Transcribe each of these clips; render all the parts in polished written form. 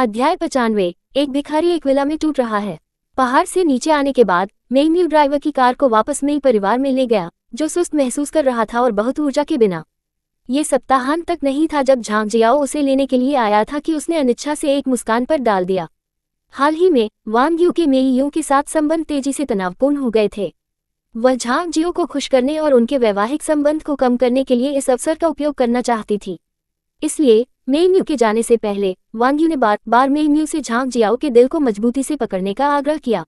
अध्याय 95। एक भिखारी एक विला में टूट रहा है। पहाड़ से नीचे आने के बाद मेई ड्राइवर की कार को वापस मेई परिवार में ले गया, जो सुस्त महसूस कर रहा था और बहुत ऊर्जा के बिना। ये सप्ताहांत तक नहीं था जब झांग जियाओ उसे लेने के लिए आया था कि उसने अनिच्छा से एक मुस्कान पर डाल दिया। हाल ही में वांग यू के मेई यू के साथ संबंध तेजी से तनावपूर्ण हो गए थे। वह झांग जियो को खुश करने और उनके वैवाहिक संबंध को कम करने के लिए इस अवसर का उपयोग करना चाहती थी। इसलिए मेई के जाने से पहले वांग यू ने बार बार मेई से झांग जियाओ के दिल को मजबूती से पकड़ने का आग्रह किया।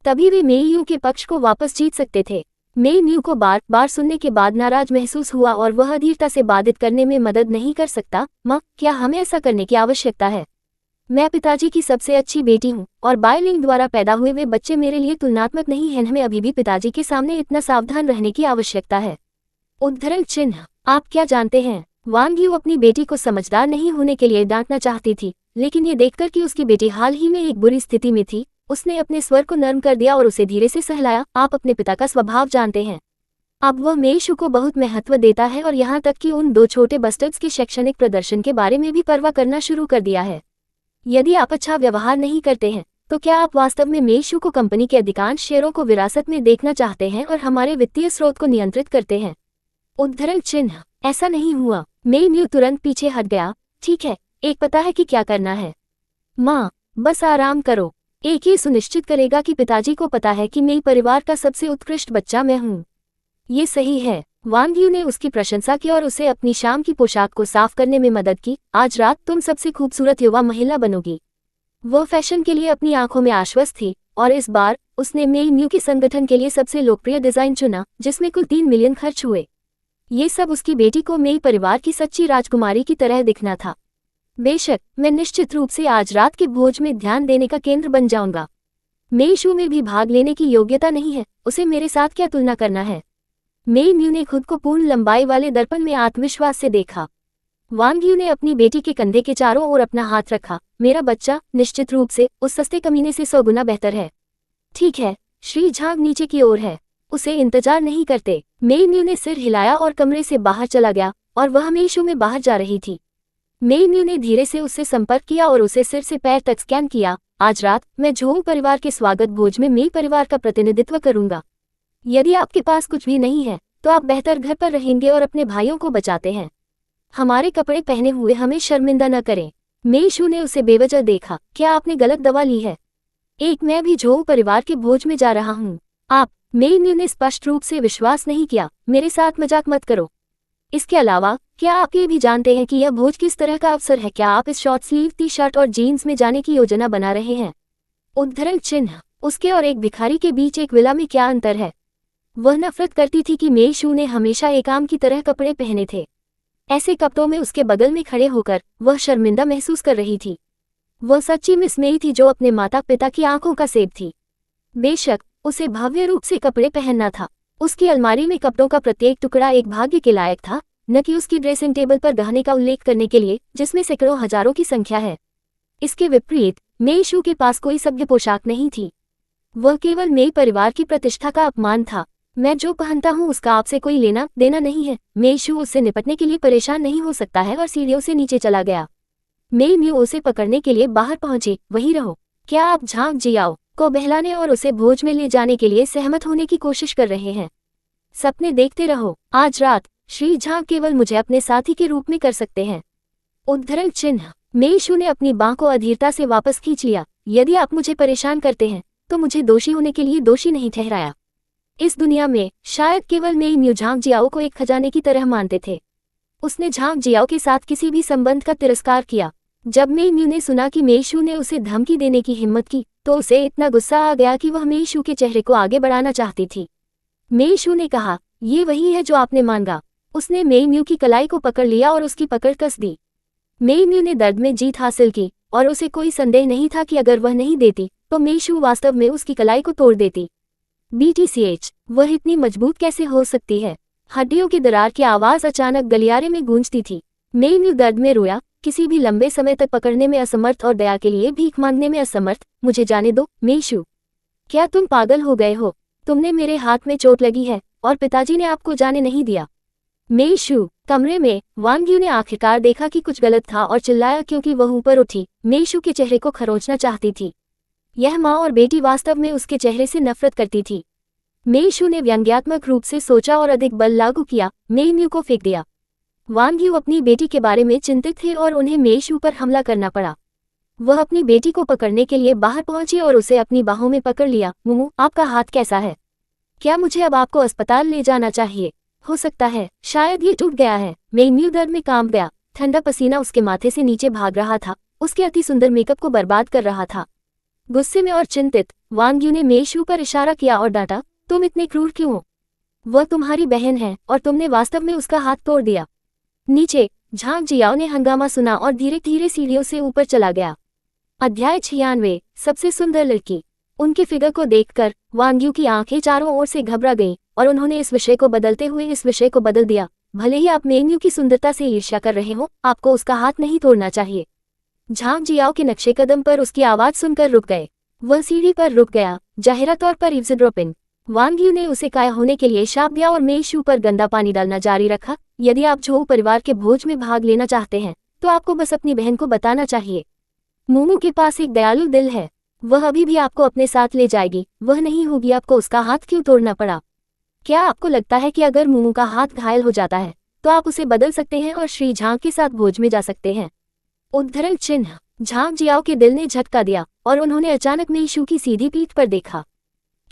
तभी वे मेई के पक्ष को वापस जीत सकते थे। मेई को बार बार सुनने के बाद नाराज महसूस हुआ और वह अधीरता से बाधित करने में मदद नहीं कर सकता। माँ, क्या हमें ऐसा करने की आवश्यकता है? मैं पिताजी की सबसे अच्छी बेटी हूँ और बायलिंग द्वारा पैदा हुए वे बच्चे मेरे लिए तुलनात्मक नहीं हैं। हमें अभी भी पिताजी के सामने इतना सावधान रहने की आवश्यकता है। उद्धरण चिन्ह। आप क्या जानते हैं? वांग यू अपनी बेटी को समझदार नहीं होने के लिए डांटना चाहती थी, लेकिन ये देखकर कि उसकी बेटी हाल ही में एक बुरी स्थिति में थी, उसने अपने स्वर को नरम कर दिया और उसे धीरे से सहलाया। आप अपने पिता का स्वभाव जानते हैं। अब वह मेई को बहुत महत्व देता है और यहाँ तक कि उन दो छोटे बस्टर्ड्स के शैक्षणिक प्रदर्शन के बारे में भी परवाह करना शुरू कर दिया है। यदि आप अच्छा व्यवहार नहीं करते हैं, तो क्या आप वास्तव में मेई को कंपनी के अधिकांश शेयरों को विरासत में देखना चाहते हैं और हमारे वित्तीय स्रोत को नियंत्रित करते हैं? उद्धरण चिन्ह। ऐसा नहीं हुआ। मेई तुरंत पीछे हट गया। ठीक है, एक पता है कि क्या करना है। माँ, बस आराम करो। एक ये सुनिश्चित करेगा कि पिताजी को पता है कि मेई परिवार का सबसे उत्कृष्ट बच्चा मैं हूँ। ये सही है। वांग यू ने उसकी प्रशंसा की और उसे अपनी शाम की पोशाक को साफ करने में मदद की। आज रात तुम सबसे खूबसूरत युवा महिला बनोगी। वह फैशन के लिए अपनी आंखों में आश्वस्त थी और इस बार उसने मेई के संगठन के लिए सबसे लोकप्रिय डिजाइन चुना, जिसमें कुल 3 मिलियन खर्च हुए। ये सब उसकी बेटी को मेई परिवार की सच्ची राजकुमारी की तरह दिखना था। बेशक, मैं निश्चित रूप से आज रात के भोज में ध्यान देने का केंद्र बन जाऊंगा। मेई में भी भाग लेने की योग्यता नहीं है, उसे मेरे साथ क्या तुलना करना है? मेई ने खुद को पूर्ण लंबाई वाले दर्पण में आत्मविश्वास से देखा। वांग यू ने अपनी बेटी के कंधे के चारों ओर अपना हाथ रखा। मेरा बच्चा निश्चित रूप से उस सस्ते कमीने से 100 गुना बेहतर है। ठीक है, श्री झांग नीचे की ओर है, उसे इंतजार नहीं करते। मेई ने सिर हिलाया और कमरे से बाहर चला गया और वह मेई में बाहर जा रही थी। मेई ने धीरे से उससे संपर्क किया और उसे सिर से पैर तक स्कैन किया। आज रात मैं झोंग परिवार के स्वागत भोज में मेई परिवार का प्रतिनिधित्व करूंगा। यदि आपके पास कुछ भी नहीं है, तो आप बेहतर घर पर रहेंगे और अपने भाइयों को बचाते हैं। हमारे कपड़े पहने हुए हमें शर्मिंदा न करें। मेई ने उसे बेवजह देखा। क्या आपने गलत दवा ली है? मैं भी झोंग परिवार के भोज में जा रहा हूँ। आप? मेई ने स्पष्ट रूप से विश्वास नहीं किया। मेरे साथ मजाक मत करो। इसके अलावा क्या आप ये भी जानते हैं कि यह भोज किस तरह का अवसर है? क्या आप इस शॉर्ट स्लीव टी शर्ट और जीन्स में जाने की योजना बना रहे हैं? उद्धरण चिन्ह। उसके और एक भिखारी के बीच एक विला में क्या अंतर है? वह नफरत करती थी कि मेई ने हमेशा एक आम की तरह कपड़े पहने थे। ऐसे कपड़ों में उसके बगल में खड़े होकर वह शर्मिंदा महसूस कर रही थी। वह सच्ची मिस मेई थी जो अपने माता पिता की आंखों का सेब थी। बेशक, उसे भव्य रूप से कपड़े पहनना था। उसकी अलमारी में कपड़ों का प्रत्येक टुकड़ा एक भाग्य के लायक था, न कि उसकी ड्रेसिंग टेबल पर गहने का उल्लेख करने के लिए जिसमें सैकड़ों हजारों की संख्या है। इसके विपरीत मेई के पास कोई सभ्य पोशाक नहीं थी। वह केवल मेई परिवार की प्रतिष्ठा का अपमान था। मैं जो पहनता हूँ उसका आपसे कोई लेना देना नहीं है। मेई उससे निपटने के लिए परेशान नहीं हो सकता है और सीढ़ियों से नीचे चला गया। मेई उसे पकड़ने के लिए बाहर पहुंचे। वहीं रहो। क्या आप झांग जियाओ को बहलाने और उसे भोज में ले जाने के लिए सहमत होने की कोशिश कर रहे हैं? सपने देखते रहो। आज रात श्री झांग केवल मुझे अपने साथी के रूप में कर सकते हैं। उद्धरण चिन्ह। मेई ने अपनी बांह को अधीरता से वापस खींच लिया। यदि आप मुझे परेशान करते हैं, तो मुझे दोषी होने के लिए दोषी नहीं ठहराया। इस दुनिया में शायद केवल मेई झांग जियाओ को एक खजाने की तरह मानते थे। उसने झांग जियाओ के साथ किसी भी संबंध का तिरस्कार किया। जब मेई ने सुना कि मेई ने उसे धमकी देने की हिम्मत की, तो उसे इतना गुस्सा आ गया कि वह मेई के चेहरे को आगे बढ़ाना चाहती थी। मेई ने कहा, ये वही है जो आपने मांगा। उसने मेई की कलाई को पकड़ लिया और उसकी पकड़ कस दी। मेई ने दर्द में जीत हासिल की और उसे कोई संदेह नहीं था कि अगर वह नहीं देती, तो मेई वास्तव में उसकी कलाई को तोड़ देती। BTCH, वह इतनी मजबूत कैसे हो सकती है? हड्डियों की दरार की आवाज अचानक गलियारे में गूंजती थी। मेई दर्द में रोया, किसी भी लंबे समय तक पकड़ने में असमर्थ और दया के लिए भीख मांगने में असमर्थ। मुझे जाने दो, मेई। क्या तुम पागल हो गए हो? तुमने मेरे हाथ में चोट लगी है और पिताजी ने आपको जाने नहीं दिया। मेई कमरे में वांग यू ने आखिरकार देखा कि कुछ गलत था और चिल्लाया क्योंकि वह ऊपर उठी मेइशू के चेहरे को खरोंचना चाहती थी। यह माँ और बेटी वास्तव में उसके चेहरे से नफरत करती थी। मेइशू ने व्यंग्यात्मक रूप से सोचा और अधिक बल लागू किया, मेइम्यू को फेंक दिया। वांग यू अपनी बेटी के बारे में चिंतित थे और उन्हें मेइशू पर हमला करना पड़ा। वह अपनी बेटी को पकड़ने के लिए बाहर पहुंची और उसे अपनी बाहों में पकड़ लिया। मुमू, आपका हाथ कैसा है? क्या मुझे अब आपको अस्पताल ले जाना चाहिए? हो सकता है शायद ये टूट गया है। मेइम्यू दर्द में कांप गया। ठंडा पसीना उसके माथे से नीचे भाग रहा था, उसके अति सुंदर मेकअप को बर्बाद कर रहा था। गुस्से में और चिंतित वांग यू ने मेइशू पर इशारा किया और डांटा, तुम इतने क्रूर क्यों हो? वह तुम्हारी बहन है और तुमने वास्तव में उसका हाथ तोड़ दिया। नीचे झांग जियाओ ने हंगामा सुना और धीरे धीरे सीढ़ियों से ऊपर चला गया। अध्याय 96 सबसे सुंदर लड़की। उनके फिगर को देखकर वांग यू की आंखें चारों ओर से घबरा गईं और उन्होंने इस विषय को बदलते हुए इस विषय को बदल दिया। भले ही आप मेइम्यू की सुंदरता से ईर्ष्या कर रहे हो, आपको उसका हाथ नहीं तोड़ना चाहिए। झांग जियाओ के नक्शे कदम पर उसकी आवाज सुनकर रुक गए। वह सीढ़ी पर रुक गया, जाहिरा तौर पर इव्ज़ड्रॉपिंग। वांग यू ने उसे काया होने के लिए शाप दिया और मेइशू पर गंदा पानी डालना जारी रखा। यदि आप झोउ परिवार के भोज में भाग लेना चाहते हैं तो आपको बस अपनी बहन को बताना चाहिए। मूमू के पास एक दयालु दिल है, वह अभी भी आपको अपने साथ ले जाएगी। वह नहीं होगी, आपको उसका हाथ क्यों तोड़ना पड़ा? क्या आपको लगता है कि अगर मूमू का हाथ घायल हो जाता है तो आप उसे बदल सकते हैं और श्री झांग के साथ भोज में जा सकते हैं? उद्धरण चिन्ह। झांग जियाओ के दिल ने झटका दिया और उन्होंने अचानक मेइशू की सीधी पीठ पर देखा।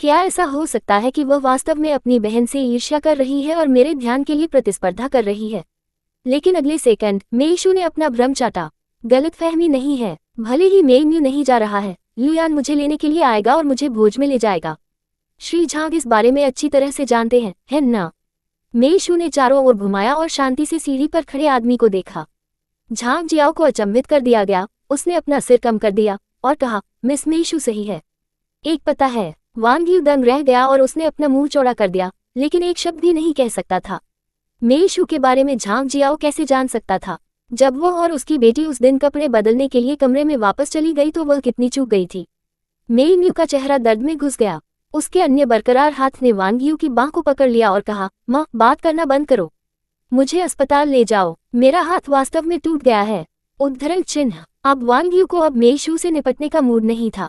क्या ऐसा हो सकता है कि वह वास्तव में अपनी बहन से ईर्ष्या कर रही है और मेरे ध्यान के लिए प्रतिस्पर्धा कर रही है? लेकिन अगले सेकंड मेइशू ने अपना भ्रम चाटा। गलतफहमी नहीं है, भले ही मेइम्यू नहीं जा रहा है, लुयान मुझे लेने के लिए आएगा और मुझे भोज में ले जाएगा। श्री झांग इस बारे में अच्छी तरह से जानते हैं, है ना? मेइशू ने चारों ओर घुमाया और शांति से सीढ़ी पर खड़े आदमी को देखा। झांग जियाओ को अचंभित कर दिया गया। उसने अपना सिर कम कर दिया और कहा, मिस मेइशू सही है। एक पता है। वांग यू दंग रह गया और उसने अपना मुंह चौड़ा कर दिया, लेकिन एक शब्द भी नहीं कह सकता था। मेइशू के बारे में झांग जियाओ कैसे जान सकता था? जब वह और उसकी बेटी उस दिन कपड़े बदलने के लिए कमरे में वापस चली गई तो वह कितनी चूक गई थी। मेइम्यू का चेहरा दर्द में घुस गया। उसके अन्य बरकरार हाथ ने वांग यू की बाह को पकड़ लिया और कहा, माँ, बात करना बंद करो, मुझे अस्पताल ले जाओ, मेरा हाथ वास्तव में टूट गया है। उद्धरण चिन्ह। अब वांग यू को अब मेइशू से निपटने का मूड नहीं था।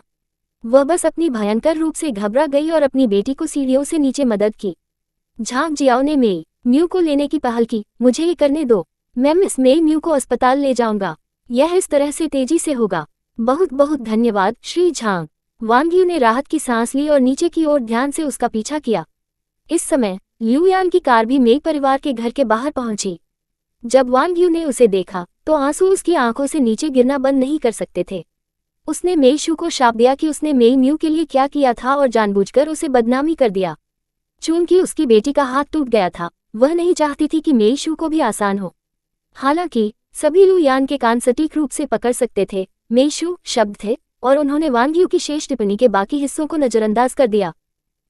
वह बस अपनी भयंकर रूप से घबरा गई और अपनी बेटी को सीढ़ियों से नीचे मदद की। झांग जियाओ ने मेइम्यू को लेने की पहल की। मुझे ये करने दो, मैं मिस मेइम्यू को अस्पताल ले जाऊंगा। यह इस तरह से तेजी से होगा। बहुत बहुत धन्यवाद श्री झांग। वांग यू ने राहत की सांस ली और नीचे की ओर ध्यान से उसका पीछा किया। इस समय लुयान की कार भी मेइ परिवार के घर के बाहर पहुंची। जब वांग यू ने उसे देखा तो आंसू उसकी आंखों से नीचे गिरना बंद नहीं कर सकते थे। उसने मेइशू को शाप दिया कि उसने मेइम्यू के लिए क्या किया था और जानबूझकर उसे बदनामी कर दिया। चूंकि उसकी बेटी का हाथ टूट गया था, वह नहीं चाहती थी कि मेइशू को भी आसान हो। हालांकि सभी लुयान के कान सटीक रूप से पकड़ सकते थे, मेइशू शब्द थे और उन्होंने वांग यू की शेष टिप्पणी के बाकी हिस्सों को नजरअंदाज कर दिया।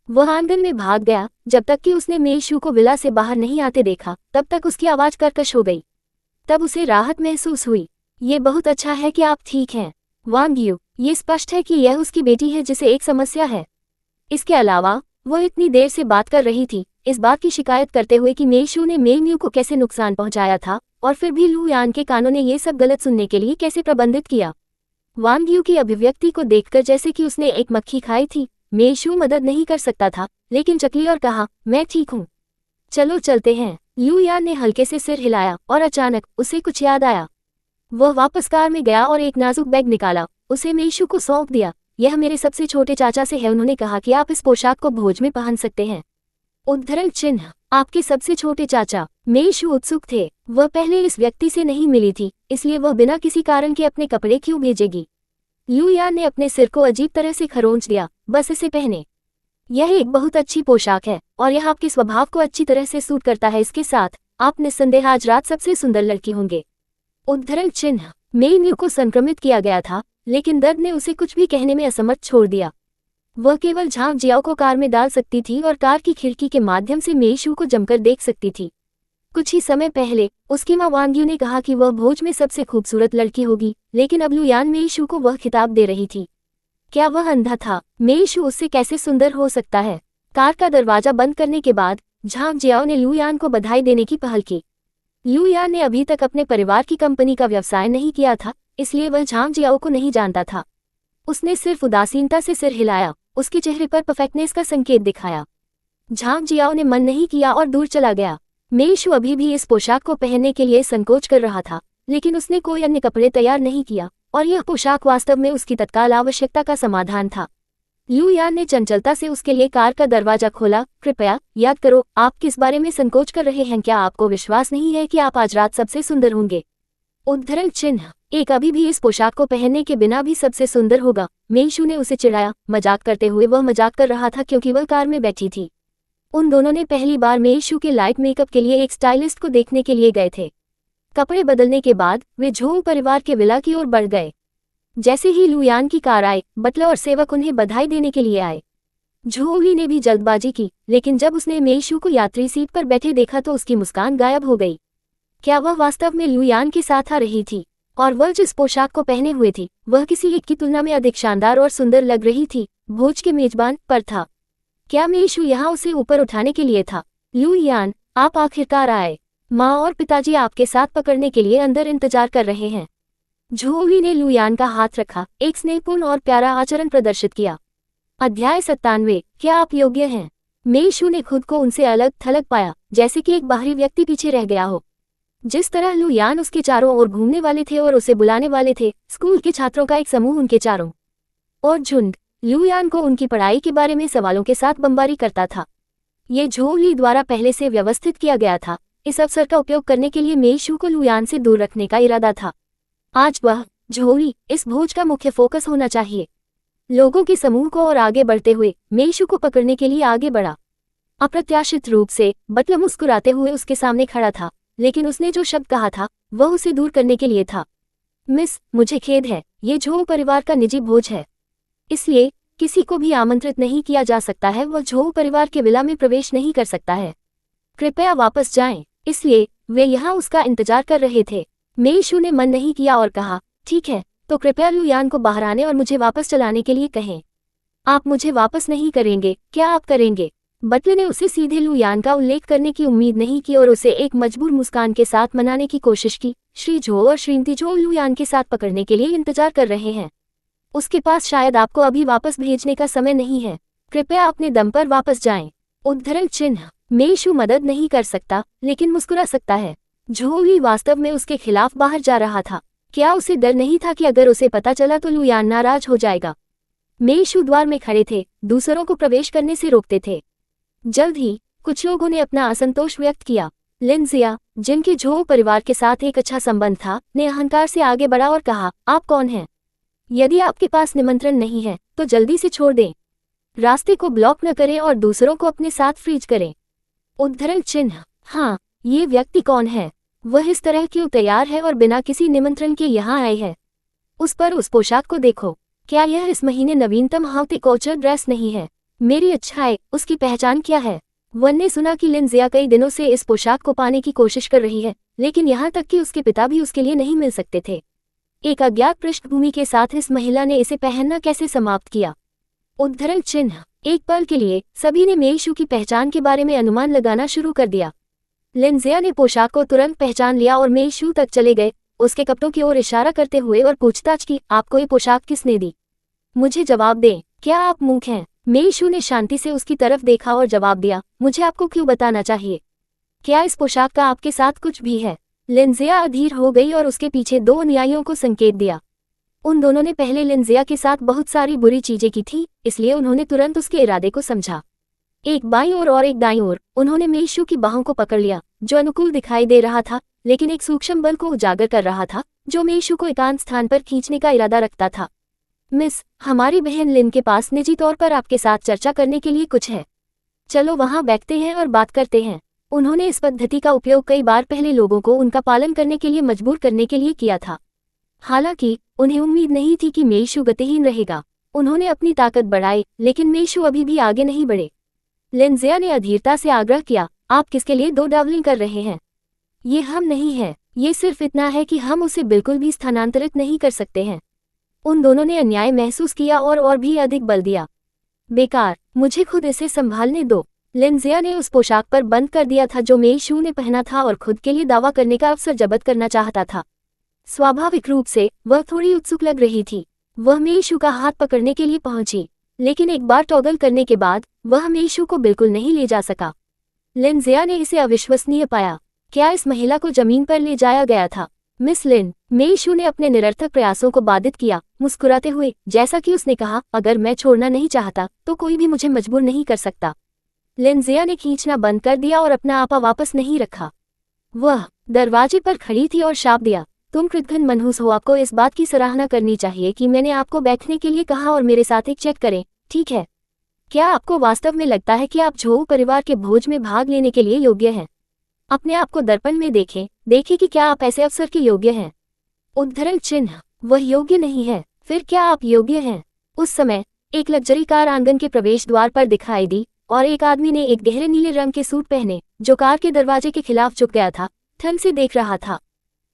वह आंगन में भाग गया। जब तक कि उसने मेइशू को विला से बाहर नहीं आते देखा, तब तक उसकी आवाज कर्कश हो गई। तब उसे राहत महसूस हुई। ये बहुत अच्छा है कि आप ठीक हैं, वांग यू। ये स्पष्ट है कि यह उसकी बेटी है जिसे एक समस्या है। इसके अलावा वह इतनी देर से बात कर रही थी, इस बात की शिकायत करते हुए कि मेइशू ने मेइम्यू को कैसे नुकसान पहुंचाया था और फिर भी लुयान के कानों ने ये सब गलत सुनने के लिए कैसे प्रबंधित किया। वांग यू की अभिव्यक्ति को देखकर जैसे कि उसने एक मक्खी खाई थी। मेइशू मदद नहीं कर सकता था, लेकिन चकली और कहा, मैं ठीक हूँ, चलो चलते हैं। लुयान ने हल्के से सिर हिलाया और अचानक उसे कुछ याद आया। वह वापस कार में गया और एक नाजुक बैग निकाला, उसे मेइशू को सौंप दिया। यह मेरे सबसे छोटे चाचा से है, उन्होंने कहा कि आप इस पोशाक को भोज में पहन सकते हैं। उद्धरण चिन्ह। आपके सबसे छोटे चाचा। मेइशू उत्सुक थे। वह पहले इस व्यक्ति से नहीं मिली थी, इसलिए वह बिना किसी कारण के अपने कपड़े क्यों भेजेगी? लुयान ने अपने सिर को अजीब तरह से खरोंच दिया। बस इसे पहने, यह एक बहुत अच्छी पोशाक है और यह आपके स्वभाव को अच्छी तरह से सूट करता है। इसके साथ आप निस्संदेह आज रात सबसे सुंदर लड़की होंगे। उद्धरण चिन्ह। मेइम्यू को संक्रमित किया गया था, लेकिन दर्द ने उसे कुछ भी कहने में असमर्थ छोड़ दिया। वह केवल झांग जियाओ को कार में डाल सकती थी और कार की खिड़की के माध्यम से मेइशू को जमकर देख सकती थी। कुछ ही समय पहले उसकी मां वांग यू ने कहा कि वह भोज में सबसे खूबसूरत लड़की होगी, लेकिन अब लुयान मेइशू को वह खिताब दे रही थी। क्या वह अंधा था? मेइशू उससे कैसे सुंदर हो सकता है? कार का दरवाजा बंद करने के बाद झांग जियाओ ने लुयान को बधाई देने की पहल की। लू यान ने अभी तक अपने परिवार की कंपनी का व्यवसाय नहीं किया था, इसलिए वह झांग जियाओ को नहीं जानता था। उसने सिर्फ उदासीनता से सिर हिलाया, उसके चेहरे पर परफेक्टनेस का संकेत दिखाया। झांग जियाओ ने मन नहीं किया और दूर चला गया। मेइशू अभी भी इस पोशाक को पहनने के लिए संकोच कर रहा था, लेकिन उसने कोई अन्य कपड़े तैयार नहीं किया और यह पोशाक वास्तव में उसकी तत्काल आवश्यकता का समाधान था। लू यान ने चंचलता से उसके लिए कार का दरवाजा खोला। कृपया याद करो, आप किस बारे में संकोच कर रहे हैं? क्या आपको विश्वास नहीं है कि आप आज रात सबसे सुंदर होंगे? उद्धरण चिन्ह एक अभी भी इस पोशाक को पहनने के बिना भी सबसे सुंदर होगा। मेइशू ने उसे चिढ़ाया, मजाक करते हुए। वह मजाक कर रहा था क्योंकि वह कार में बैठी थी। उन दोनों ने पहली बार मेइशू के लाइट मेकअप के लिए एक स्टाइलिस्ट को देखने के लिए गए थे। कपड़े बदलने के बाद वे झोंग परिवार के विला की ओर बढ़ गए। जैसे ही लू यान की कार आई, बटलर और सेवक उन्हें बधाई देने के लिए आए। झोंगली ने भी जल्दबाजी की, लेकिन जब उसने मेइशू को यात्री सीट पर बैठे देखा तो उसकी मुस्कान गायब हो गई। क्या वह वास्तव में लू यान के साथ आ रही थी? और वह जिस पोशाक को पहने हुए थी वह किसी एक की तुलना में अधिक शानदार और सुंदर लग रही थी। भोज के मेजबान पर था। क्या मेइशू यहाँ उसे ऊपर उठाने के लिए था? लू यान, आप आखिरकार आए। माँ और पिताजी आपके साथ पकड़ने के लिए अंदर इंतजार कर रहे हैं। झोंगली ने लू यान का हाथ रखा, एक स्नेहपूर्ण और प्यारा आचरण प्रदर्शित किया। अध्याय 97। क्या आप योग्य हैं? मेइशू ने खुद को उनसे अलग थलग पाया, जैसे कि एक बाहरी व्यक्ति पीछे रह गया हो। जिस तरह लू यान उसके चारों ओर घूमने वाले थे और उसे बुलाने वाले थे, स्कूल के छात्रों का एक समूह उनके चारों और झुंड लू यान को उनकी पढ़ाई के बारे में सवालों के साथ बमबारी करता था। ये झोंगली द्वारा पहले से व्यवस्थित किया गया था। इस अवसर का उपयोग करने के लिए मेइशू को लू यान से दूर रखने का इरादा था। आज वह झोंगली इस भोज का मुख्य फोकस होना चाहिए। लोगों के समूह को और आगे बढ़ते हुए मेइशू को पकड़ने के लिए आगे बढ़ा। अप्रत्याशित रूप से बटलर मुस्कुराते हुए उसके सामने खड़ा था, लेकिन उसने जो शब्द कहा था वह उसे दूर करने के लिए था। मिस, मुझे खेद है, ये झोंग परिवार का निजी भोज है, इसलिए किसी को भी आमंत्रित नहीं किया जा सकता है। वह झोंग परिवार के विला में प्रवेश नहीं कर सकता है। कृपया वापस जाएं। इसलिए वे यहाँ उसका इंतजार कर रहे थे। मेइशू ने मन नहीं किया और कहा, ठीक है, तो कृपया लू यान को बाहर आने और मुझे वापस चलाने के लिए कहें। आप मुझे वापस नहीं करेंगे, क्या आप करेंगे? बटलर ने उसे सीधे लू यान का उल्लेख करने की उम्मीद नहीं की और उसे एक मजबूर मुस्कान के साथ मनाने की कोशिश की। श्री झो और श्रीमती झो लू यान के साथ पकड़ने के लिए इंतजार कर रहे हैं। उसके पास शायद आपको अभी वापस भेजने का समय नहीं है। कृपया अपने दम पर वापस जाएं। उद्धरण चिन्ह मेइशू मदद नहीं कर सकता, लेकिन मुस्कुरा सकता है। झोंगली वास्तव में उसके खिलाफ बाहर जा रहा था। क्या उसे डर नहीं था कि अगर उसे पता चला तो लू यान नाराज हो जाएगा? मेइशू द्वार में खड़े थे, दूसरों को प्रवेश करने से रोकते थे। जल्द ही कुछ लोगों ने अपना असंतोष व्यक्त किया। लिनजिया, जिनके झोंग परिवार के साथ एक अच्छा संबंध था, ने अहंकार से आगे बढ़ा और कहा, आप कौन हैं? यदि आपके पास निमंत्रण नहीं है तो जल्दी से छोड़ दें। रास्ते को ब्लॉक न करें और दूसरों को अपने साथ फ्रीज करें। उद्धरण चिन्ह हाँ, ये व्यक्ति कौन है? वह इस तरह क्यों तैयार है और बिना किसी निमंत्रण के यहाँ आए है? उस पर उस पोशाक को देखो। क्या यह इस महीने नवीनतम हॉर्टिकल्चर ड्रेस नहीं है? मेरी अच्छाई, उसकी पहचान क्या है? वन ने सुना कि लिनजिया कई दिनों से इस पोशाक को पाने की कोशिश कर रही है, लेकिन यहाँ तक कि उसके पिता भी उसके लिए नहीं मिल सकते थे। एक अज्ञात पृष्ठभूमि के साथ इस महिला ने इसे पहनना कैसे समाप्त किया? उद्धरण चिन्ह एक पल के लिए सभी ने मेइशू की पहचान के बारे में अनुमान लगाना शुरू कर दिया। लिनजिया ने पोशाक को तुरंत पहचान लिया और मेइशू तक चले गए, उसके कपड़ों की ओर इशारा करते हुए और पूछताछ की, आपको ये पोशाक किसने दी? मुझे जवाब दें, क्या आप मूर्ख हैं? मेइशू ने शांति से उसकी तरफ देखा और जवाब दिया, मुझे आपको क्यों बताना चाहिए? क्या इस पोशाक का आपके साथ कुछ भी है? लिनजिया अधीर हो गई और उसके पीछे दो अनुयायियों को संकेत दिया। उन दोनों ने पहले लिनजिया के साथ बहुत सारी बुरी चीजें की थी, इसलिए उन्होंने तुरंत उसके इरादे को समझा। एक बाईं ओर और एक दाईं ओर उन्होंने मेइशू की बाहों को पकड़ लिया, जो अनुकूल दिखाई दे रहा था, लेकिन एक सूक्ष्म बल को उजागर कर रहा था, जो मेइशू को एकांत स्थान पर खींचने का इरादा रखता था। मिस, हमारी बहन लिन के पास निजी तौर पर आपके साथ चर्चा करने के लिए कुछ है। चलो वहां बैठते हैं और बात करते हैं। उन्होंने इस पद्धति का उपयोग कई बार पहले लोगों को उनका पालन करने के लिए मजबूर करने के लिए किया था। हालांकि उन्हें उम्मीद नहीं थी कि मेइशू गतिहीन रहेगा। उन्होंने अपनी ताकत बढ़ाई, लेकिन मेइशू अभी भी आगे नहीं बढ़े। लिनजिया ने अधीरता से आग्रह किया, आप किसके लिए दो डावलिंग कर रहे हैं? ये हम नहीं है, ये सिर्फ इतना है कि हम उसे बिल्कुल भी स्थानांतरित नहीं कर सकते हैं। उन दोनों ने अन्याय महसूस किया और भी अधिक बल दिया। बेकार, मुझे खुद इसे संभालने दो। लिनजिया ने उस पोशाक पर बंद कर दिया था जो मेई शू ने पहना था और खुद के लिए दावा करने का अवसर जब्त करना चाहता था। स्वाभाविक रूप से वह थोड़ी उत्सुक लग रही थी। वह मेई शू का हाथ पकड़ने के लिए पहुंची, लेकिन एक बार टॉगल करने के बाद वह मेई शू को बिल्कुल नहीं ले जा सका। लिनजिया ने इसे अविश्वसनीय पाया। क्या इस महिला को जमीन पर ले जाया गया था? मिस लिन, मेई शू ने अपने निरर्थक प्रयासों को बाधित किया, मुस्कुराते हुए, जैसा कि उसने कहा, अगर मैं छोड़ना नहीं चाहता तो कोई भी मुझे मजबूर नहीं कर सकता। लिनजिया ने खींचना बंद कर दिया और अपना आपा वापस नहीं रखा। वह दरवाजे पर खड़ी थी और शाप दिया, तुम कृतघ्न मनहूस हो। आपको इस बात की सराहना करनी चाहिए कि मैंने आपको बैठने के लिए कहा और मेरे साथ एक चेक करें, ठीक है? क्या आपको वास्तव में लगता है कि आप झोउ परिवार के भोज में भाग लेने के लिए योग्य हैं? अपने आप को दर्पण में देखें कि क्या आप ऐसे अवसर के योग्य हैं। उद्धरण चिन्ह, वह योग्य नहीं है, फिर क्या आप योग्य हैं? उस समय एक लग्जरी कार आंगन के प्रवेश द्वार पर दिखाई दी और एक आदमी ने एक गहरे नीले रंग के सूट पहने, जो कार के दरवाजे के खिलाफ झुक गया था, ठंड से देख रहा था।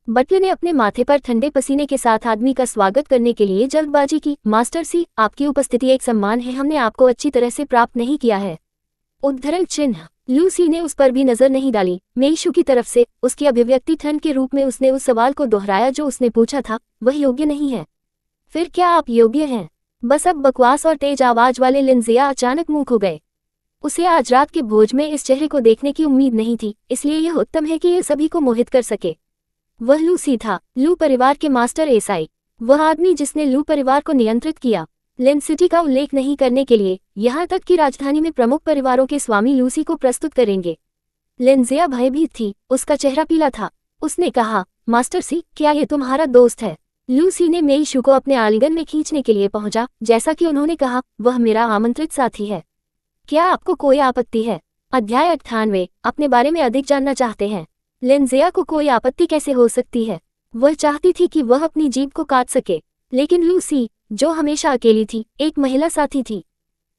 बटलर ने अपने माथे पर ठंडे पसीने के साथ आदमी का स्वागत करने के लिए जल्दबाजी की। मास्टर सी, आपकी उपस्थिति एक सम्मान है, हमने आपको अच्छी तरह से प्राप्त नहीं किया है। उद्धरण चिन्ह, लूसी ने उस पर भी नजर नहीं डाली। मेई शू की तरफ से उसकी अभिव्यक्ति ठंड के रूप में उसने उस सवाल को दोहराया जो उसने पूछा था, वह योग्य नहीं है, फिर क्या आप योग्य हैं? बस अब बकवास और तेज आवाज वाले लिनजिया अचानक मुंह खो गए। उसे आज रात के भोज में इस चेहरे को देखने की उम्मीद नहीं थी, इसलिए यह उत्तम है कि यह सभी को मोहित कर सके। वह लूसी था, लू परिवार के मास्टर एसाई, वह आदमी जिसने लू परिवार को नियंत्रित किया। लिन सिटी का उल्लेख नहीं करने के लिए, यहाँ तक कि राजधानी में प्रमुख परिवारों के स्वामी लूसी को प्रस्तुत करेंगे। लिनजिया भयभीत थी, उसका चेहरा पीला था। उसने कहा, मास्टर सी, क्या ये तुम्हारा दोस्त है? लूसी ने मेई शू को अपने आलिंगन में खींचने के लिए पहुंचा। जैसा कि उन्होंने कहा, वह मेरा आमंत्रित साथी है। क्या आपको कोई आपत्ति है? अध्याय 98, अपने बारे में अधिक जानना चाहते हैं। लिनजिया को कोई आपत्ति कैसे हो सकती है? वह चाहती थी कि वह अपनी जीभ को काट सके, लेकिन लूसी, जो हमेशा अकेली थी, एक महिला साथी थी।